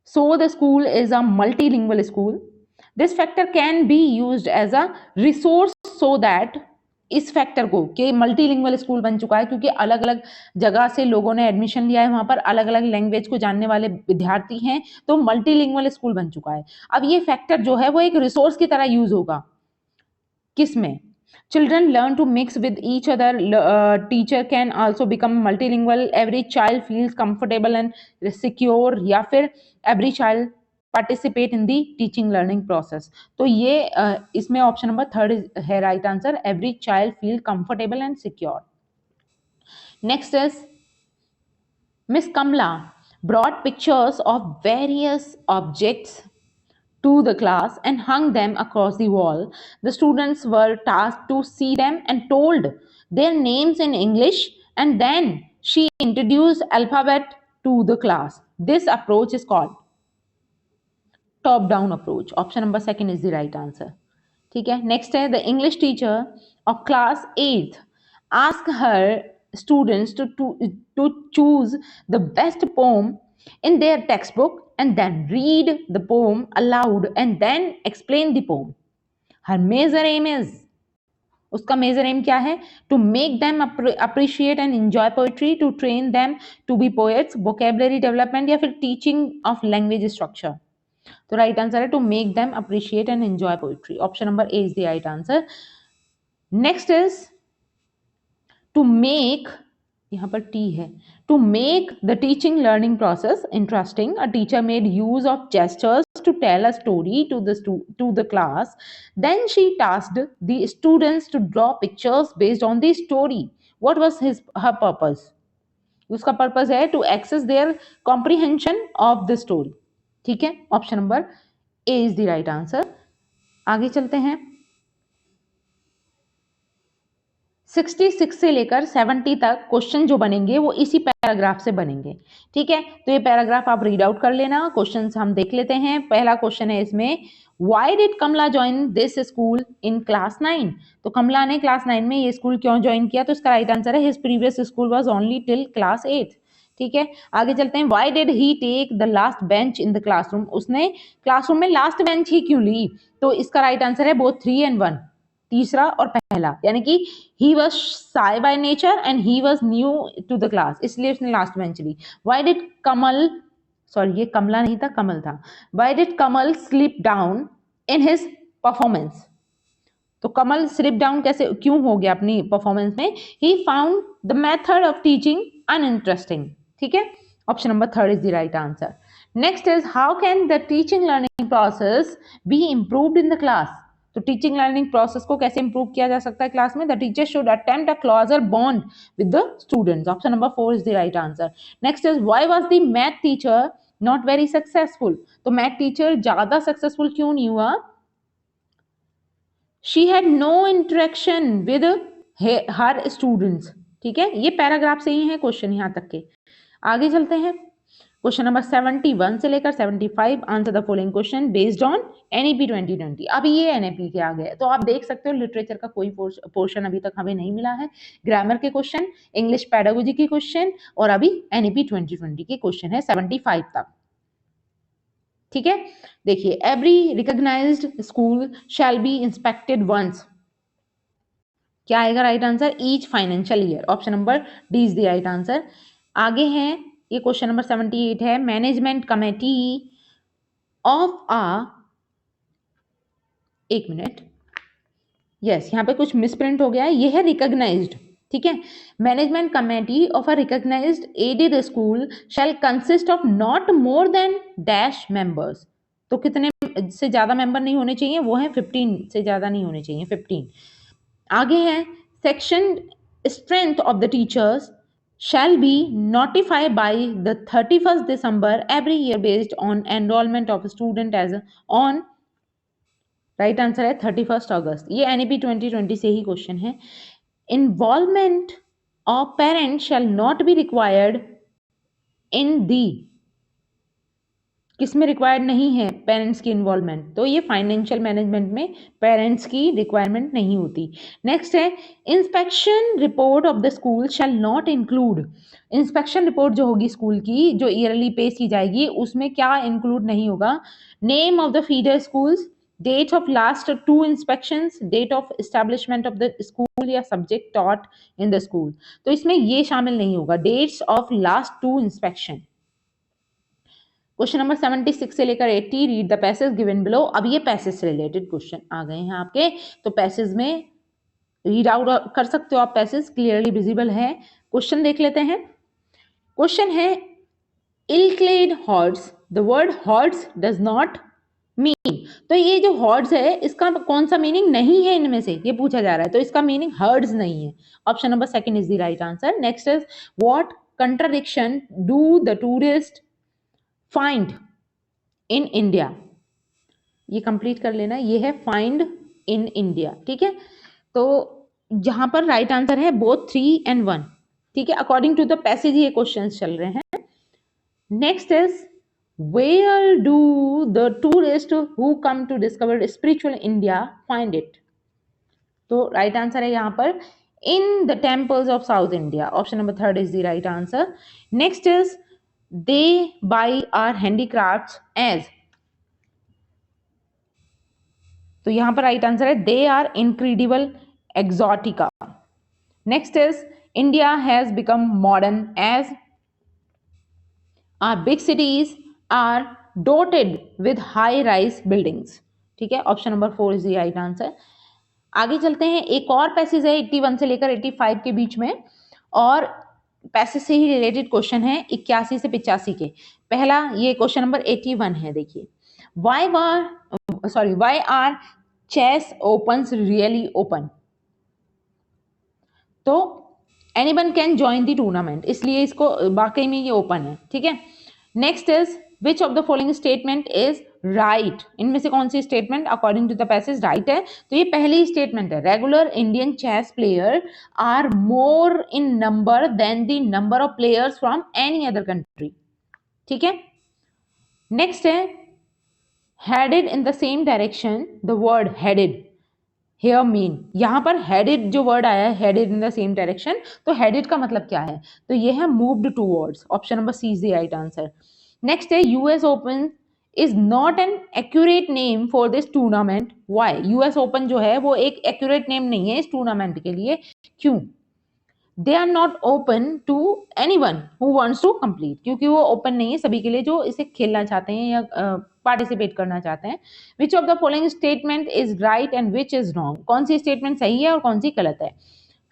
So the school is a multilingual school. This factor can be used as a resource so that इस factor को कि multilingual school बन चुका है क्योंकि अलग अलग जगह से लोगों ने एडमिशन लिया है, वहां पर अलग अलग लैंग्वेज को जानने वाले विद्यार्थी हैं, तो मल्टीलिंगुअल स्कूल बन चुका है. अब ये फैक्टर जो है वो एक रिसोर्स की तरह यूज होगा. किसमें? Children learn to mix with each other. Teacher can also become multilingual. Every child feels comfortable and secure. या फिर every child participate in the teaching learning process. तो ये इसमें ऑप्शन नंबर थर्ड है right answer. Every child feel comfortable and secure. Next is Miss Kamla brought pictures of various objects to the class and hung them across the wall. The students were tasked to see them and told their names in English, and then she introduced alphabet to the class. This approach is called. Top down approach. Option number second is the right answer. ठीक है, next है the English teacher of class 8th ask her students to choose the best poem in their textbook and then read the poem aloud and then explain the poem. Her major aim is, उसका major aim क्या है? To make them appreciate and enjoy poetry, to train them to be poets, vocabulary development या फिर teaching of language structure. तो right answer है to make them appreciate and enjoy poetry. Option number A is the right answer. Next is to make, यहाँ पर T है, to make the teaching learning process interesting a teacher made use of gestures to tell a story to the class. Then she tasked the students to draw pictures based on the story. What was her purpose? उसका purpose है to access their comprehension of the story. ठीक है, option number A is the right answer. आगे चलते हैं। 66 से लेकर 70 तक क्वेश्चन जो बनेंगे वो इसी पैराग्राफ से बनेंगे। ठीक है, तो ये पैराग्राफ आप रीड आउट कर लेना। क्वेश्चन हम देख लेते हैं। पहला क्वेश्चन है इसमें, why did Kamala join this school in class 9? तो कमला ने क्लास 9 में ये स्कूल क्यों ज्वाइन किया? तो इसका राइट आंसर है his previous school was only till class 8। ठीक है, आगे चलते हैं। Why did he take the last bench in the classroom? उसने क्लासरूम में लास्ट बेंच ही क्यों ली? तो इसका राइट आंसर है बोथ 3 and 1, तीसरा और पहला, यानी कि he was shy by nature and he was new to the class, इसलिए उसने लास्ट बेंच ली। वाई डिड कमल, सॉरी ये कमला नहीं था, कमल था। Why did Kamal slip down in his performance? तो कमल स्लिप डाउन कैसे क्यों हो गया अपनी परफॉर्मेंस में? He found the method of teaching uninteresting. ठीक है, option number 3 is the right answer. Next is, how can the teaching learning process be improved in the class? तो टीचिंग लर्निंग प्रोसेस को कैसे इंप्रूव किया जा सकता है क्लास में? The teacher should attempt a closer bond with the students. Option number 4 is the right answer. Next is, why was the math teacher not very successful? तो math teacher ज्यादा successful क्यों नहीं हुआ? She had no interaction with her students. ठीक है, ये paragraph से ही है क्वेश्चन यहाँ तक के। आगे चलते हैं। क्वेश्चन नंबर 71 से लेकर 75, answer the following question based on NEP 2020। अभी ये एनईपी के आ गए, तो आप देख सकते हो लिटरेचर का कोई पोर्शन अभी तक हमें नहीं मिला है। ग्रामर के क्वेश्चन, इंग्लिश पैडागोजी के क्वेश्चन और अभी एनईपी 2020 के क्वेश्चन है 75 तक। ठीक है, देखिए, every recognised school shall be inspected once. क्या आएगा right answer? Each financial year. Option number D is the right answer. आगे है ये क्वेश्चन नंबर 78 है, मैनेजमेंट कमेटी ऑफ एक मिनट, यस यहाँ पे कुछ मिसप्रिंट हो गया है, ये है रिकॉग्नाइज्ड। ठीक है, management committee of a recognised aided school shall consist of not more than dash members. तो कितने से ज्यादा मेंबर नहीं होने चाहिए? वो है 15 से ज्यादा नहीं होने चाहिए, 15। आगे है, section strength of the teachers shall be notified by the 31st December every year based on enrollment of a student as on, right answer है 31st अगस्त। ये एनईपी 2020 से ही क्वेश्चन है। Involvement of parent shall not be required in the, किसमें required नहीं है parents की इन्वॉल्वमेंट? तो ये फाइनेंशियल मैनेजमेंट में पेरेंट्स की रिक्वायरमेंट नहीं होती। नेक्स्ट है, inspection report of the school shall not include. Inspection report जो होगी स्कूल की, जो ईयरली पेश की जाएगी, उसमें क्या इंक्लूड नहीं होगा? Name of the feeder schools, date of last 2 inspections, date of establishment of the school या subject taught in the school. तो इसमें ये शामिल नहीं होगा, dates of last 2 inspection. Question number 76 से लेकर 80, read the passage given below. अब ये पैसेज से रिलेटेड क्वेश्चन आ गए हैं आपके, तो पैसेज में रीड आउट कर सकते हो आप, पैसेज क्लियरली विजिबल है। क्वेश्चन देख लेते हैं। क्वेश्चन है, ill clad hordes, the word hordes does not mean. तो ये जो हॉर्ड्स है इसका कौन सा मीनिंग नहीं है इनमें से, ये पूछा जा रहा है, तो इसका मीनिंग हर्ड्स नहीं है। Option number 2 is the right answer. Next is, what contradiction do the tourist find in India? ये कंप्लीट कर लेना, ये है फाइंड इन इंडिया। ठीक है, तो जहां पर राइट आंसर है बोथ 3 and 1। ठीक है, अकॉर्डिंग टू द पैसेज ये क्वेश्चंस चल रहे हैं। Next is, Where do the tourists who come to discover spiritual India find it? तो राइट आंसर है यहाँ पर in the temples of South India. Option number third is the right answer. Next is they buy are handicrafts as. तो यहाँ पर right answer है they are incredible exotica. Next is India has become modern as. Our big cities are dotted with high rise buildings. ठीक है, option number 4 is the right answer. आगे चलते हैं. एक और पैसेज है 81 से लेकर 85 के बीच में, और पैसेज से ही रिलेटेड क्वेश्चन है 81 से 85 के. पहला ये क्वेश्चन नंबर 81 है. देखिए, why are chess opens really open. तो anyone can join the tournament, इसलिए इसको वाकई में ये ओपन है. ठीक है. Next is which of the following statement is right. इनमें से कौन सी statement according to the passage right है. तो ये पहली स्टेटमेंट है, regular Indian chess player are more in number than the number of players from any other country. ठीक है. नेक्स्ट है headed in the same direction. The word headed here mean, यहां पर हेडेड जो वर्ड आया है, headed in the same direction, तो headed का मतलब क्या है. तो ये है moved towards. Option number C is the right answer. Next है US Open is not an accurate name for this tournament. Why. US Open जो है वो एक एक्यूरेट नेम नहीं है इस टूर्नामेंट के लिए. क्यों. They are not open to anyone who wants to complete, क्योंकि वो ओपन नहीं है सभी के लिए जो इसे खेलना चाहते हैं या पार्टिसिपेट करना चाहते हैं. विच of the following statement is right and which is wrong. कौन सी स्टेटमेंट सही है और कौन सी गलत है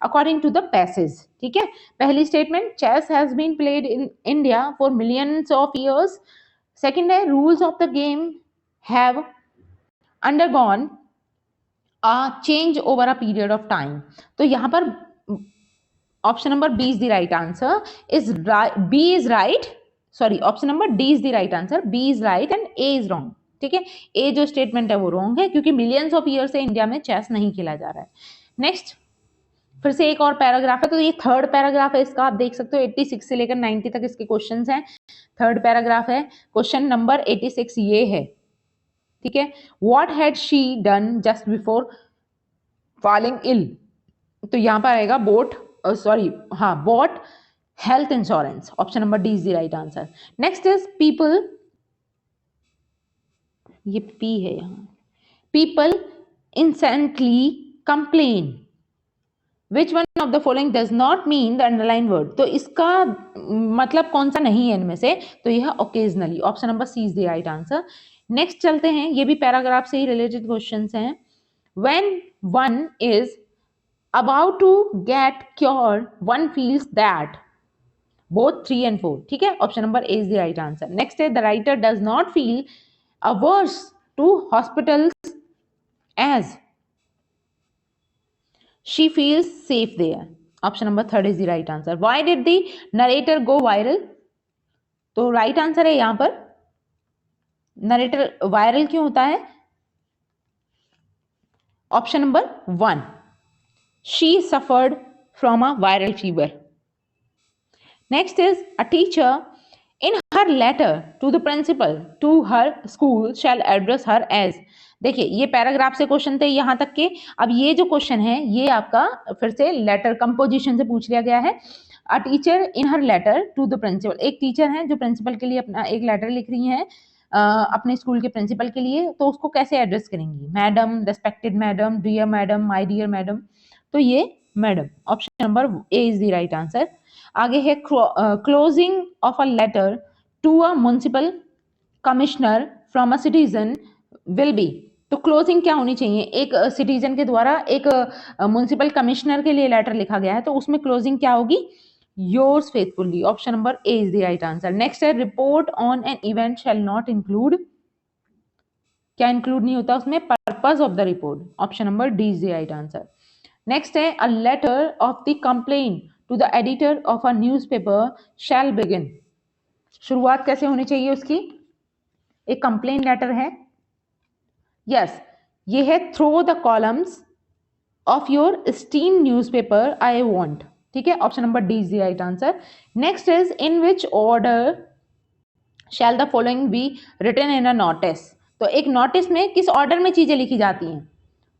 अकॉर्डिंग टू द पैसेज. ठीक है. पहली statement, chess has been played in India for millions of years. Second है, rules of the game have undergone a change over a period of time. तो यहाँ पर option number B is the right answer. Is B is right, sorry, option number D is the right answer. B is right and A is wrong. ठीक है. ए जो statement है वो wrong है, क्योंकि मिलियंस ऑफ ईयर से India में chess नहीं खेला जा रहा है. नेक्स्ट, फिर से एक और पैराग्राफ है. तो ये थर्ड पैराग्राफ है इसका, आप देख सकते हो 86 से लेकर 90 तक इसके क्वेश्चंस हैं. थर्ड पैराग्राफ है. क्वेश्चन नंबर 86 ये है. ठीक है. What had she done just before falling ill. तो यहां पर आएगा bought health insurance. Option number D is the right answer. Next is people, ये पी है यहाँ. People incessantly complain. Which one of the following does not mean the underline word. तो इसका मतलब कौन सा नहीं है इनमें से. तो यह occasionally. Option number C is the right answer. Next चलते हैं. ये भी पैराग्राफ से ही रिलेटेड क्वेश्चन हैं. When one is about to get cured one feels that. both 3 and 4. ठीक है. Option number A is the right answer. Next है, the writer does not feel averse to hospitals as she feels safe there. Option number third is the right answer. why did the narrator go viral. तो right answer है यहां पर narrator viral क्यों होता है. Option number 1, she suffered from a viral fever. Next is a teacher in her letter to the principal to her school shall address her as. देखिए, ये paragraph से क्वेश्चन थे यहाँ तक के. अब ये जो क्वेश्चन है ये आपका फिर से लेटर कंपोजिशन से पूछ लिया गया है. A teacher in her letter to the principal. एक टीचर है जो प्रिंसिपल के लिए अपना एक लेटर लिख रही है अपने स्कूल के प्रिंसिपल के लिए. तो उसको कैसे एड्रेस करेंगी. Madam, respected madam, dear madam, my dear madam. तो ये madam. Option number A is the right answer. आगे है closing of a letter to a municipal commissioner from a citizen will be. तो क्लोजिंग क्या होनी चाहिए. एक सिटीजन के द्वारा एक म्युनिसिपल कमिश्नर के लिए लेटर लिखा गया है, तो उसमें क्लोजिंग क्या होगी. Yours faithfully. Option number A is the right answer. Next है, report on an event shall not include. क्या इंक्लूड नहीं होता उसमें. Purpose of the report. Option number D is the right answer. Next है, a letter of the complain to the editor of a newspaper shall begin. शुरुआत कैसे होनी चाहिए उसकी. एक कंप्लेन लेटर है. यस, ये है through the columns of your esteemed newspaper I want. ठीक है. Option number D is the right answer. Next is in which order shall the following be written in a notice. तो एक notice में किस order में चीजें लिखी जाती हैं,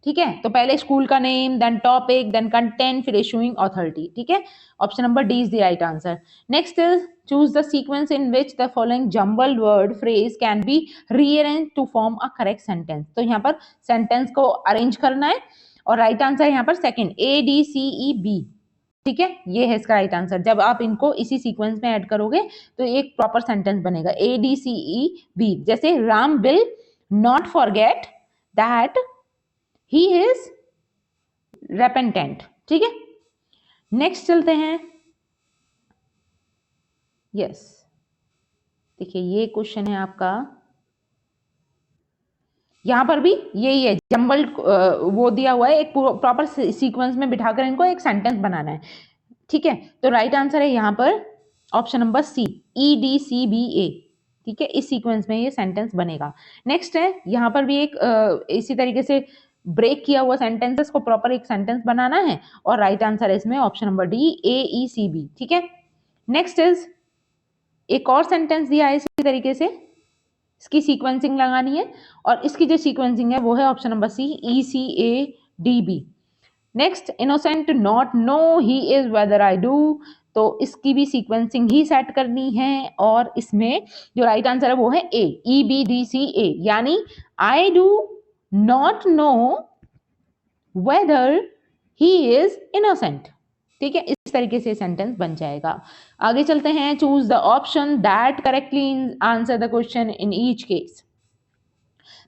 ठीक है। तो पहले स्कूल का name, then topic, then content, फिर इशूइंग अथॉरिटी, ठीक है। Option number D is the right answer. Next is choose the sequence in which the following jumbled word phrase can be rearrange to form a correct sentence. तो यहाँ पर sentence को arrange करना है और right answer यहाँ पर second ADCEB, ठीक है। ये है इसका राइट आंसर। जब आप इनको इसी सीक्वेंस में ऐड करोगे तो एक प्रॉपर सेंटेंस बनेगा ADCEB। जैसे Ram will not forget that he is repentant, ठीक है। नेक्स्ट चलते हैं। यस, देखिए ये क्वेश्चन है आपका, यहां पर भी यही है, जंबल वो दिया हुआ है, एक प्रॉपर सीक्वेंस में बिठाकर इनको एक सेंटेंस बनाना है, ठीक है। तो राइट आंसर है यहां पर ऑप्शन नंबर सी EDCBA, ठीक है। इस सीक्वेंस में ये सेंटेंस बनेगा। नेक्स्ट है यहां पर भी एक इसी तरीके से ब्रेक किया हुआ सेंटेंसेस को प्रॉपर एक सेंटेंस बनाना है और राइट आंसर है इसमें ऑप्शन नंबर डी AECB, ठीक है। नेक्स्ट इज एक और सेंटेंस दिया है इसी तरीके से, इसकी सीक्वेंसिंग लगानी है और इसकी जो सीक्वेंसिंग है वो है option number C ECADB। Next, innocent not know he is whether I do. तो इसकी भी सीक्वेंसिंग ही सेट करनी है और इसमें जो राइट आंसर है वो है EBDCA, यानी I do not know whether he is innocent, ठीक है। इस तरीके से सेंटेंस बन जाएगा। आगे चलते हैं। Choose the option that correctly answer the question in each case.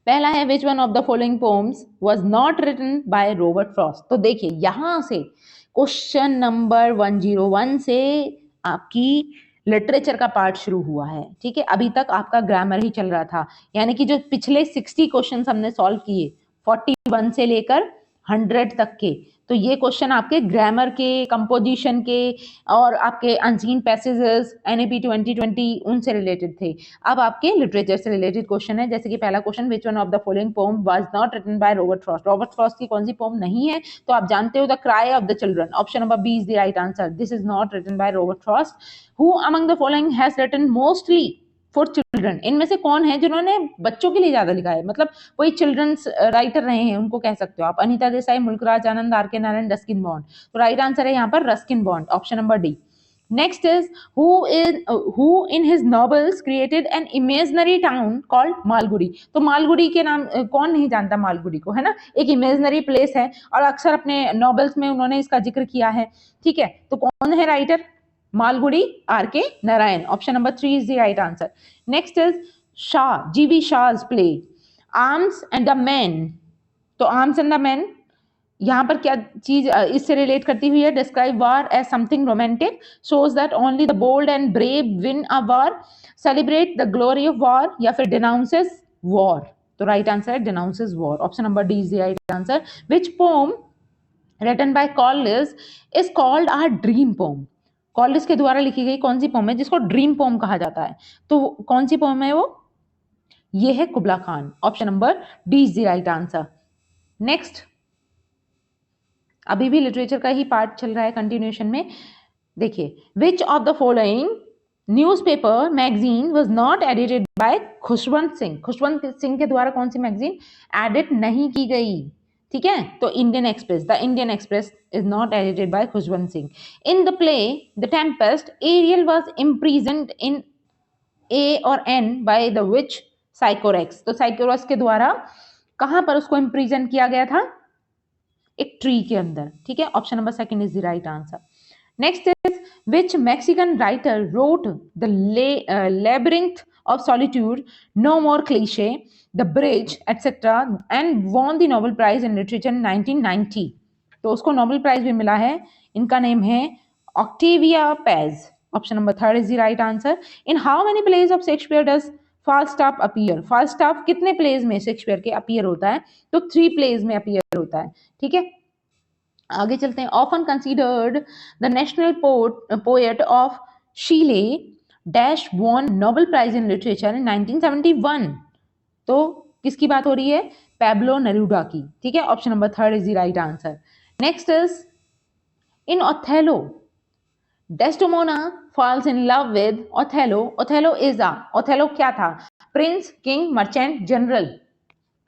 पहला है which one of the following poems was not written by Robert Frost. तो देखिए यहां से क्वेश्चन नंबर 101 से आपकी लिटरेचर का पार्ट शुरू हुआ है, ठीक है। अभी तक आपका ग्रामर ही चल रहा था, यानी कि जो पिछले 60 क्वेश्चन हमने सॉल्व किए 41 से लेकर 100 तक के, तो ये क्वेश्चन आपके ग्रामर के, कंपोजिशन के और आपके अनसीन पैसेजेस NAP 2020 उनसे रिलेटेड थे। अब आपके लिटरेचर से रिलेटेड क्वेश्चन है, जैसे कि पहला question which one of the following poem was not written by Robert Frost. Robert Frost की कौन सी पोम नहीं है, तो आप जानते हो the cry of the children. Option number B is the right answer, this is not written by Robert Frost. Who among the following has written mostly for children. इनमें से कौन है जिन्होंने बच्चों के लिए ज्यादा लिखा है, मतलब कोई चिल्ड्रंस राइटर रहे हैं, उनको कह सकते हो आप। अनीता देसाई, मुल्कराज आनंद, RK नारायण, रस्किन बॉन्ड। तो राइट आंसर है यहाँ पर Ruskin bond, option number D. Next is who in his novels created an imaginary town called Malgudi. तो मालगुडी के नाम कौन नहीं जानता मालगुडी को, है ना। एक इमेजिनरी प्लेस है और अक्सर अपने नॉवेल्स में उन्होंने इसका जिक्र किया है, ठीक है। तो कौन है writer? Malgudi, RK Narayan. Option number 3 is the right answer. Next is Shaw, GV Shaw's play Arms and the Man. तो आर्म्स एंड द मैन यहाँ पर क्या चीज इससे रिलेट करती हुई है? Describe war as something romantic, shows that only the bold and brave win a war, celebrate the glory of war, या फिर डिनाउंसेस वॉर। तो राइट आंसर है denounces war, option number D is the right answer. Which poem written by Collis is called our dream poem. Collis के द्वारा लिखी गई कौन सी pome है जिसको ड्रीम पोम कहा जाता है? तो कौन सी पोम है वो? ये है Kubla Khan, option number D is the right answer. Next, अभी भी लिटरेचर का ही पार्ट चल रहा है कंटिन्यूएशन में। देखिए, विच of the following newspaper magazine was not edited by Khushwant Singh. Khushwant Singh के द्वारा कौन सी मैगजीन एडिट नहीं की गई? ठीक है, तो Indian Express, the Indian Express is not edited by Khushwant Singh. In the play the Tempest Ariel was imprisoned in A और N by the witch Sycorax. तो साइकोरेक्स के द्वारा कहां पर उसको इम्प्रिजन किया गया था? एक ट्री के अंदर, ठीक है। Option number second is the right answer. Next is which Mexican writer wrote the labyrinth of solitude, no more cliche, the bridge etcetera and won the Nobel prize in literature 1990। तो उसको Nobel prize भी मिला है। इनका name है Octavia Paz, option number third is the right answer. In how many plays of Shakespeare does Falstaff appear. Falstaff कितने plays में Shakespeare के अपीयर होता है? तो 3 प्लेज में अपीयर होता है, ठीक है। आगे चलते हैं। Often considered the national poet of Chile dash won Nobel prize in literature in 1971। तो किसकी बात हो रही है? पैब्लो नेरूडा की, ठीक है। Option number third is the right answer. Next is in Othello Desdemona falls in love with Othello. Othello क्या था? Prince, king, merchant, general.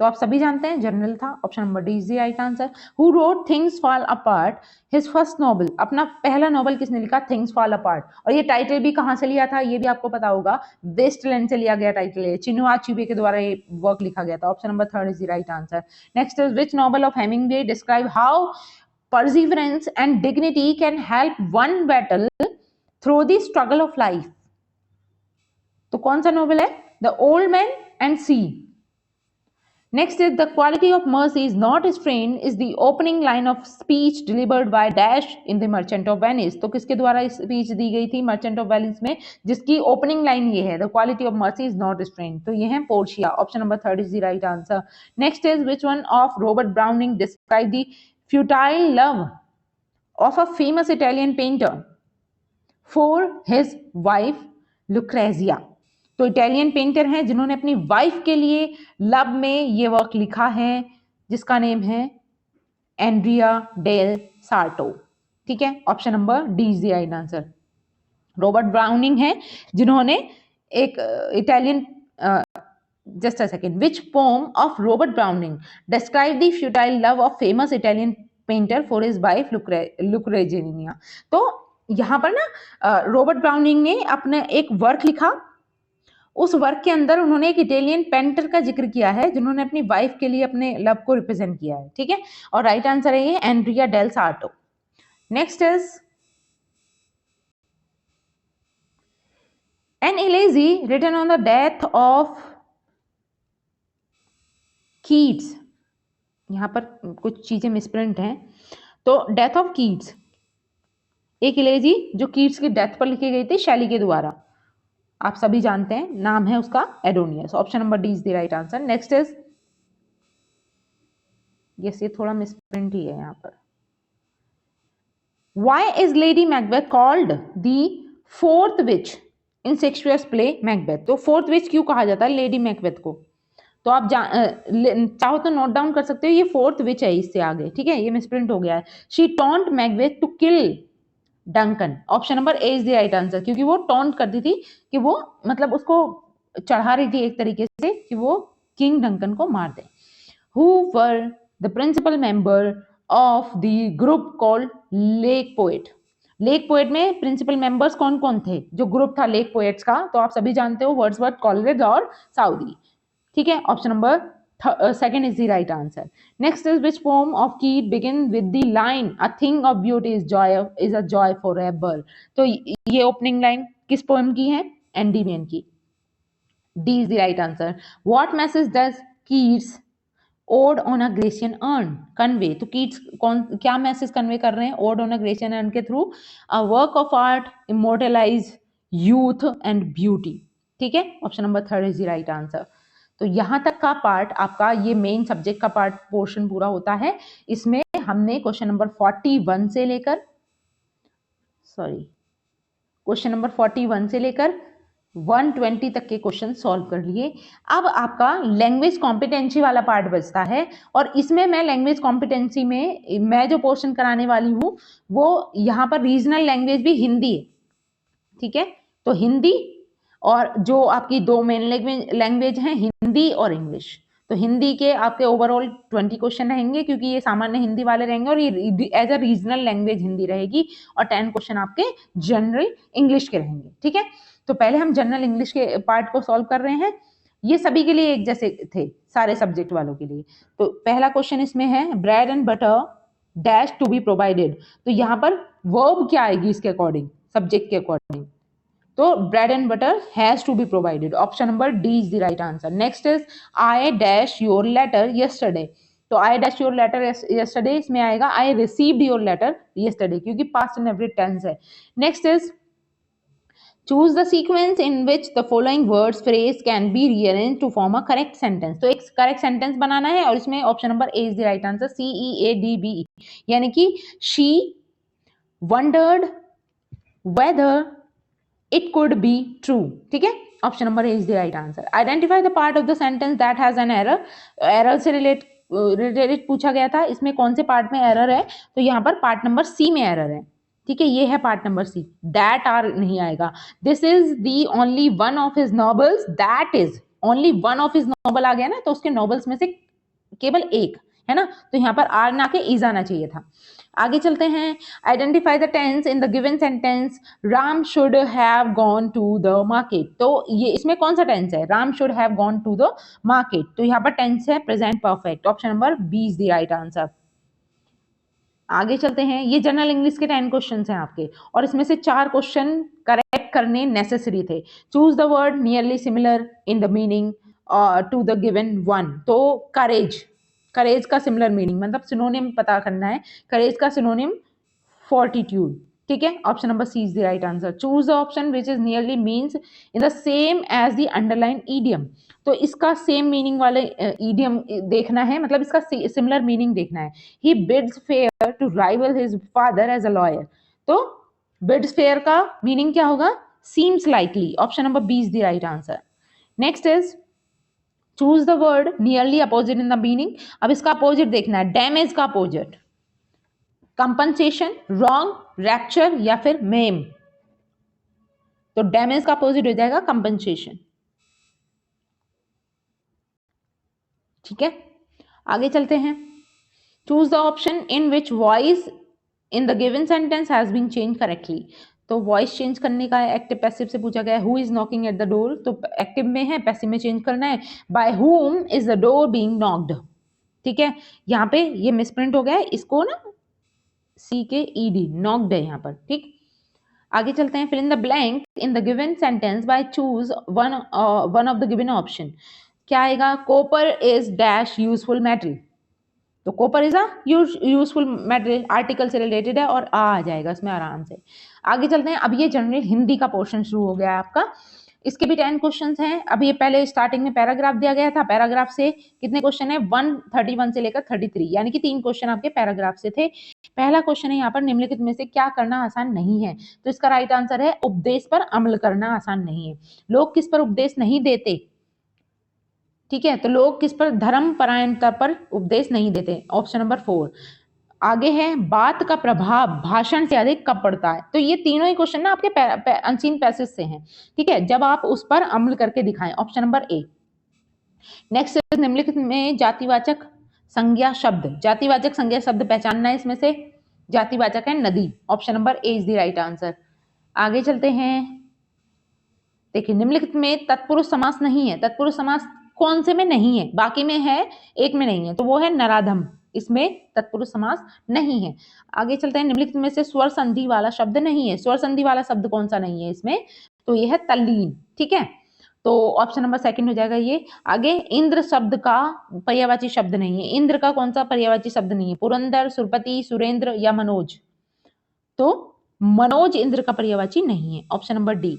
तो आप सभी जानते हैं जनरल था। Option number D is the right answer. Who wrote things fall apart his first novel. अपना पहला नॉवल किसने लिखा? Things fall apart. और ये टाइटल भी कहां से लिया था ये भी आपको पता होगा, वेस्टलैंड से लिया गया टाइटल है। चिनुआ अचीबे के द्वारा ये वर्क लिखा गया था। Option number third is the right answer. Next is which novel of Hemingway describe how perseverance and dignity can help one battle through the struggle of life। तो कौन सा नॉवल है? The old man and sea. Next is the quality of mercy is not restrained is the opening line of speech delivered by Dash in the Merchant of Venice। तो किसके द्वारा speech दी गई थी Merchant of Venice में, जिसकी opening line ये है, the quality of mercy is not restrained। तो ये है Portia. Option number third is the right answer. Next is which one of Robert browning describe the futile love of a famous Italian painter for his wife Lucrezia। तो Italian painter हैं जिन्होंने अपनी wife के लिए love में ये work लिखा है, जिसका नेम है एंड्रिया डेल सार्टो। ठीक है, option number D is the right answer. Robert Browning है जिन्होंने एक Italian just a second, which poem of Robert Browning described the futile love of famous Italian painter for his wife Lucrezia। तो यहाँ पर ना Robert browning ने अपने एक वर्क लिखा, उस वर्क के अंदर उन्होंने एक इटालियन पेंटर का जिक्र किया है जिन्होंने अपनी वाइफ के लिए अपने लव को रिप्रेजेंट किया है। ठीक है, और राइट आंसर है ये Andrea Del Sarto. Next is an elegy written on the death of Keats. यहां पर कुछ चीजें मिसप्रिंट हैं। तो डेथ ऑफ कीट्स, एक इलेजी जो कीट्स की डेथ पर लिखी गई थी शैली के द्वारा, आप सभी जानते हैं, नाम है उसका Adonais. Option number D is the right answer. Next is yes, ये थोड़ा मिसप्रिंट ही है यहाँ पर। Why is Lady Macbeth called the fourth witch in Shakespeare's play Macbeth. तो फोर्थ विच क्यों कहा जाता है लेडी मैकबेथ को? तो आप चाहो तो नोट डाउन कर सकते हो, ये फोर्थ विच है इससे आगे। ठीक है, ये मिसप्रिंट हो गया है। She taunt Macbeth to kill Duncan. Option number A is the right answer, क्योंकि वो टॉन्ट करती थी कि वो मतलब उसको चढ़ा रही थी एक तरीके से कि वो किंग डंकन को मार दे। Who were the principal member of the group called Lake poet. Lake poet में प्रिंसिपल मेंबर्स कौन कौन थे? जो ग्रुप था लेक पोएट्स का, तो आप सभी जानते हो, वर्ड्सवर्थ, कॉलरिज और साउदी। ठीक है, option number second is the right answer. Next is which poem of Keats begin with the line a thing of beauty is a joy forever। तो ये ओपनिंग लाइन किस पोएम की है? एंडीवियन की। D is the right answer. What message does Keats Ode on a Grecian urn convey? तो Keats क्या message convey कर रहे हैं Ode on a Grecian urn के through? A work of art immortalize youth and beauty। ठीक है, option number third is the right answer. तो यहां तक का पार्ट आपका, ये मेन सब्जेक्ट का पार्ट पोर्शन पूरा होता है। इसमें हमने क्वेश्चन नंबर 41 से लेकर क्वेश्चन नंबर 41 से लेकर 120 तक के क्वेश्चन सॉल्व कर लिए। अब आपका लैंग्वेज कॉम्पिटेंसी वाला पार्ट बचता है, और इसमें मैं लैंग्वेज कॉम्पिटेंसी में मैं जो पोर्शन कराने वाली हूँ वो यहाँ पर रीजनल लैंग्वेज भी हिंदी है। ठीक है, तो हिंदी और जो आपकी दो मेन लैंग्वेज हैं हिंदी और इंग्लिश। तो हिंदी के आपके ओवरऑल 20 क्वेश्चन रहेंगे, क्योंकि ये सामान्य हिंदी वाले रहेंगे, और ये as a regional language Hindi रहेगी, और 10 क्वेश्चन आपके जनरल इंग्लिश के रहेंगे। ठीक है, तो पहले हम जनरल इंग्लिश के पार्ट को सॉल्व कर रहे हैं। ये सभी के लिए एक जैसे थे, सारे सब्जेक्ट वालों के लिए। तो पहला क्वेश्चन इसमें है bread and butter dash to be provided. तो यहाँ पर वर्ब क्या आएगी इसके अकॉर्डिंग, सब्जेक्ट के अकॉर्डिंग? तो bread and butter has to be provided. Option number D is the right answer. Next is I dash your letter yesterday. तो I dash your letter yesterday, इसमें आएगा I received your letter yesterday, क्योंकि past and every tense है। Next is choose the sequence in which the following words phrase can be rearranged to form a correct sentence। तो एक correct sentence बनाना है, और इसमें option number A is the right answer, CEADBE, यानी कि she wondered whether it could be true। ठीक है, option number A is the right answer. Identify the part of the sentence that has an error. Error से related पूछा गया था, इसमें कौन से पार्ट में एरर है? तो यहाँ पर पार्ट नंबर सी में एरर है। ठीक है, ये है part number C, that are नहीं आएगा। This is the only one of his novels, that is only one of his novel आ गया ना, तो उसके नॉवेल्स में से केवल एक है ना, तो यहाँ पर आर ना के इज आना चाहिए था। आगे चलते हैं, identify the tense in the given sentence, Ram should have gone to the market. तो ये इसमें कौन सा टेंस है, Ram should have gone to the market, तो यहाँ पर टेंस है present perfect, option number B is the right answer. आगे चलते हैं, ये जनरल इंग्लिश के 10 क्वेश्चन हैं आपके, और इसमें से 4 क्वेश्चन करेक्ट करने नेसेसरी थे। Choose the word nearly similar in the meaning to the given one. तो करेज, करेज का सिमिलर मीनिंग मतलब सिनोनिम पता करना है, करेज का सिनोनिम फोर्टिट्यूड, ठीक है, option number C is the right answer. Choose the option which is nearly means in the same as the underline idiom. तो इसका सेम मीनिंग वाले ईडियम देखना है, मतलब इसका सिमिलर मीनिंग देखना है। He bids fair to rival his father as a lawyer. तो बिड्स फेयर का मीनिंग क्या होगा, seems likely, option number B is the right answer. Next is choose the word nearly opposite in the meaning. अब इसका opposite देखना है, damage का opposite, compensation, wrong, rapture या फिर मेम। तो डैमेज का अपोजिट हो जाएगा कंपनसेशन, ठीक है। आगे चलते हैं, choose the option in which voice in the given sentence has been change correctly. तो वॉइस चेंज करने का है, एक्टिव पैसिव से पूछा गया है, who is knocking at the door, तो एक्टिव में है, पैसिव में चेंज करना है, by whom is the door being knocked, ठीक है। यहाँ पे ये मिसप्रिंट हो गया है, इसको ना सी के ईडी नॉक्ड है यहाँ पर, ठीक। आगे चलते हैं, fill in the blank in the given sentence by choose one of the given option. क्या आएगा, copper is dash useful metal, तो copper is a useful metal, article से रिलेटेड है और आ जाएगा इसमें आराम से। आगे चलते हैं, अब ये जनरल हिंदी का पोर्शन शुरू हो गया है आपका, इसके भी 10 क्वेश्चंस हैं। अब ये पहले स्टार्टिंग में पैराग्राफ दिया गया था, पैराग्राफ से कितने क्वेश्चन है, 131 से लेकर 33, यानी कि 3 क्वेश्चन आपके पैराग्राफ से थे। पहला क्वेश्चन है यहाँ पर, निम्नलिखित में से क्या करना आसान नहीं है, तो इसका राइट आंसर है उपदेश पर अमल करना आसान नहीं है। लोग किस पर उपदेश नहीं देते, ठीक है, तो लोग किस पर, धर्म परायणता पर उपदेश नहीं देते, ऑप्शन नंबर 4। आगे है, बात का प्रभाव भाषण से अधिक कब पड़ता है, तो ये तीनों ही क्वेश्चन ना आपके अनसीन पैसेज से हैं, ठीक है, जब आप उस पर अमल करके दिखाएं, ऑप्शन नंबर ए। नेक्स्ट, निम्नलिखित में जातिवाचक संज्ञा शब्द, जातिवाचक संज्ञा शब्द पहचानना है, इसमें से जातिवाचक है नदी, option number A is the right answer. आगे चलते हैं, देखिए निम्नलिखित में तत्पुरुष समास नहीं है, तत्पुरुष समास कौन से में नहीं है, बाकी में है, एक में नहीं है, तो वो है नराधम, इसमें तत्पुरुष समास नहीं है। आगे चलते हैं, निम्नलिखित में से स्वर संधि वाला शब्द नहीं है, स्वर संधि वाला शब्द कौन सा नहीं है इसमें, तो ये है तल्लीन, ठीक है, तो ऑप्शन नंबर 2 हो जाएगा ये। आगे, इंद्र शब्द का पर्यायवाची शब्द नहीं है, इंद्र का कौन सा पर्यायवाची शब्द नहीं है, पुरंदर, सुरपति, सुरेंद्र या मनोज, तो मनोज इंद्र का पर्यायवाची नहीं है, ऑप्शन नंबर डी।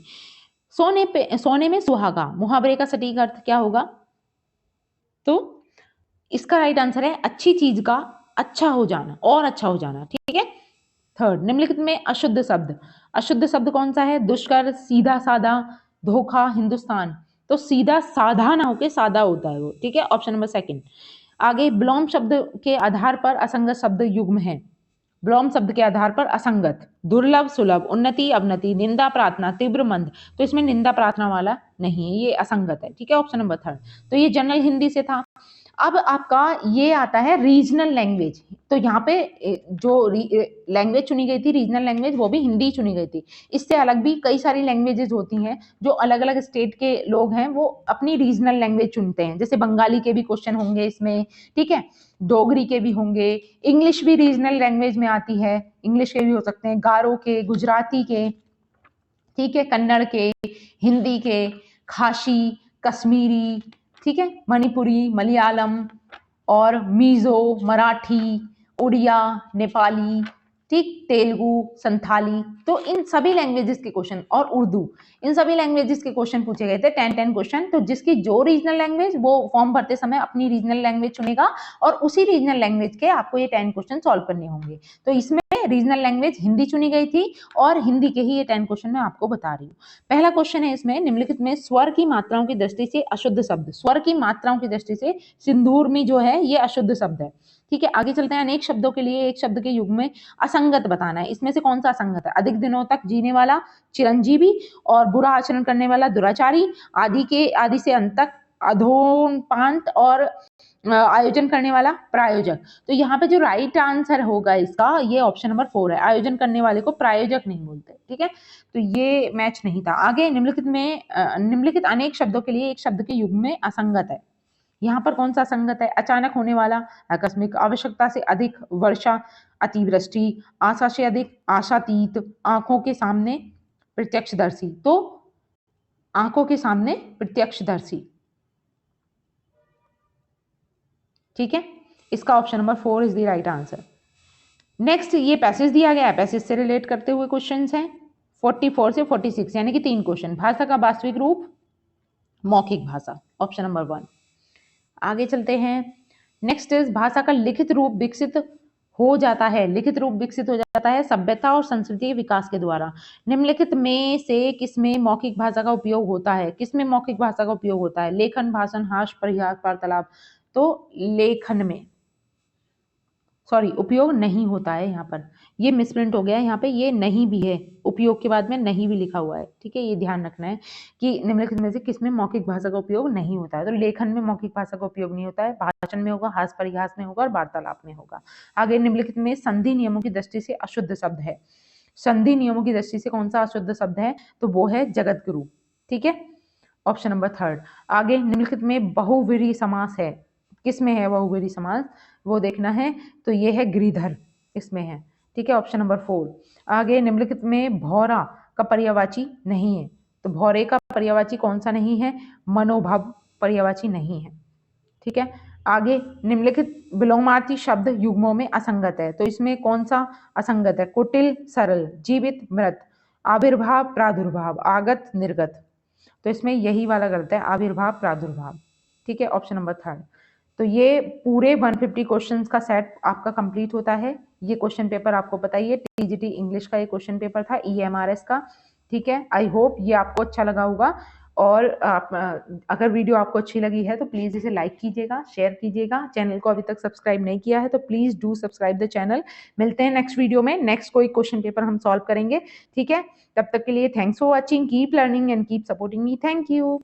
सोने में सुहागा, मुहावरे का सटीक अर्थ क्या होगा, तो इसका राइट आंसर है अच्छी चीज का अच्छा हो जाना और अच्छा हो जाना, ठीक है। थर्ड, निम्नलिखित में अशुद्ध शब्द, अशुद्ध शब्द कौन सा है, दुष्कर, सीधा साधा, धोखा, हिंदुस्तान, तो सीधा साधा ना होके सादा होता है वो, ठीक है, ऑप्शन नंबर 2। आगे, ब्लोम शब्द के आधार पर असंगत शब्द युग्म है, ब्लोम शब्द के आधार पर असंगत, दुर्लभ, सुलभ, उन्नति, अवनति, निंदा, प्रार्थना, तीव्र, मंद, तो इसमें निंदा प्रार्थना वाला नहीं है, ये असंगत है, ठीक है, ऑप्शन नंबर 3। तो ये जनरल हिंदी से था। अब आपका ये आता है रीजनल लैंग्वेज, तो यहाँ पे जो लैंग्वेज चुनी गई थी रीजनल लैंग्वेज, वो भी हिंदी चुनी गई थी। इससे अलग भी कई सारी लैंग्वेजेस होती हैं, जो अलग अलग स्टेट के लोग हैं वो अपनी रीजनल लैंग्वेज चुनते हैं, जैसे बंगाली के भी क्वेश्चन होंगे इसमें, ठीक है, डोगरी के भी होंगे, इंग्लिश भी रीजनल लैंग्वेज में आती है, इंग्लिश के भी हो सकते हैं, गारो के, गुजराती के, ठीक है, कन्नड़ के, हिंदी के, खासी, कश्मीरी, ठीक है, मणिपुरी, मलयालम और मिजो, मराठी, उड़िया, नेपाली, ठीक, तेलुगु, संथाली, तो इन सभी लैंग्वेजेस के क्वेश्चन, और उर्दू, इन सभी लैंग्वेजेस के क्वेश्चन पूछे गए थे, 10 क्वेश्चन। तो जिसकी जो रीजनल लैंग्वेज, वो फॉर्म भरते समय अपनी रीजनल लैंग्वेज चुनेगा और उसी रीजनल लैंग्वेज के आपको ये 10 क्वेश्चन सॉल्व करने होंगे। तो इसमें रीजनल लैंग्वेज हिंदी चुनी गई थी और हिंदी के ही ये 10 क्वेश्चन मैं आपको बता रही हूँ। पहला क्वेश्चन है इसमें, निम्नलिखित में स्वर की मात्राओं की दृष्टि से अशुद्ध शब्द, स्वर की मात्राओं की दृष्टि से सिंदूर में जो है ये अशुद्ध शब्द है, ठीक है, आगे चलते हैं। अनेक शब्दों के लिए एक शब्द के युग में असंगत बताना है। इसमें से कौन सा असंगत है? अधिक दिनों तक जीने वाला चिरंजीवी, और बुरा आचरण करने वाला दुराचारी, आदि से अंत तक अधोपांत, और आयोजन करने वाला प्रायोजक। तो यहाँ पे जो राइट आंसर होगा इसका, ये ऑप्शन नंबर 4 है। आयोजन करने वाले को प्रायोजक नहीं बोलते। ठीक है, तो ये मैच नहीं था। आगे, निम्नलिखित अनेक शब्दों के लिए एक शब्द के युग में असंगत है। यहाँ पर कौन सा असंगत है? अचानक होने वाला, आकस्मिक, आवश्यकता से अधिक, वर्षा, अतिवृष्टि, आशा से अधिक, आशातीत, आंखों के सामने, प्रत्यक्षदर्शी। तो आंखों के सामने, प्रत्यक्षदर्शी। ठीक है, इसका option number 4 is the right answer. Next, ये पैसेज दिया गया है, पैसेज से रिलेट करते हुए क्वेश्चंस हैं 44 से 46, यानी कि 3 क्वेश्चन। भाषा का वास्तविक रूप, मौखिक भाषा, ऑप्शन नंबर 1। आगे चलते हैं। नेक्स्ट इज, भाषा का लिखित रूप विकसित हो जाता है। लिखित रूप विकसित हो जाता है सभ्यता और संस्कृति के विकास के द्वारा। निम्नलिखित में से किसमें मौखिक भाषा का उपयोग होता है? किसमें मौखिक भाषा का उपयोग होता है? लेखन, भाषण, हास्य, परिहास, वार्तालाप। तो लेखन में, सॉरी, उपयोग नहीं होता है। यहाँ पर ये मिसप्रिंट हो गया है, यहाँ पे ये नहीं भी है, उपयोग के बाद में नहीं भी लिखा हुआ है। ठीक है, ये ध्यान रखना है कि निम्नलिखित में से किसमें मौखिक भाषा का उपयोग नहीं होता है। तो लेखन में मौखिक भाषा का उपयोग नहीं होता है, भाषण में होगा, हास्य परिहास में होगा, और वार्तालाप में होगा। आगे, निम्नलिखित में संधि नियमों की दृष्टि से अशुद्ध शब्द है। संधि नियमों की दृष्टि से कौन सा अशुद्ध शब्द है? तो वो है जगत गुरु। ठीक है, ऑप्शन नंबर 3। आगे, निम्नलिखित में बहुव्रीहि समास है। किसमें है बहुव्रीहि समास? वो देखना है, तो ये है गिरिधर, इसमें है। ठीक है, ऑप्शन नंबर 4। आगे, निम्नलिखित में भौरा का पर्यायवाची नहीं है। तो भौरे का पर्यायवाची कौन सा नहीं है? मनोभाव पर्यायवाची नहीं है। ठीक है, आगे, निम्नलिखित विलोमार्थी शब्द युग्मों में असंगत है। तो इसमें कौन सा असंगत है? कुटिल, सरल, जीवित, मृत, आविर्भाव, प्रादुर्भाव, आगत, निर्गत। तो इसमें यही वाला गलत है, आविर्भाव, प्रादुर्भाव। ठीक है, ऑप्शन नंबर 3। तो ये पूरे 150 क्वेश्चंस का सेट आपका कंप्लीट होता है। ये क्वेश्चन पेपर आपको पता ही है, टीजीटी इंग्लिश का ये क्वेश्चन पेपर था, ईएमआरएस का। ठीक है, आई होप ये आपको अच्छा लगा होगा। और अगर वीडियो आपको अच्छी लगी है तो प्लीज़ इसे लाइक कीजिएगा, शेयर कीजिएगा। चैनल को अभी तक सब्सक्राइब नहीं किया है तो please do subscribe the channel. मिलते हैं नेक्स्ट वीडियो में, नेक्स्ट कोई क्वेश्चन पेपर हम सॉल्व करेंगे। ठीक है, तब तक के लिए thanks for watching, keep learning and keep supporting me. Thank you.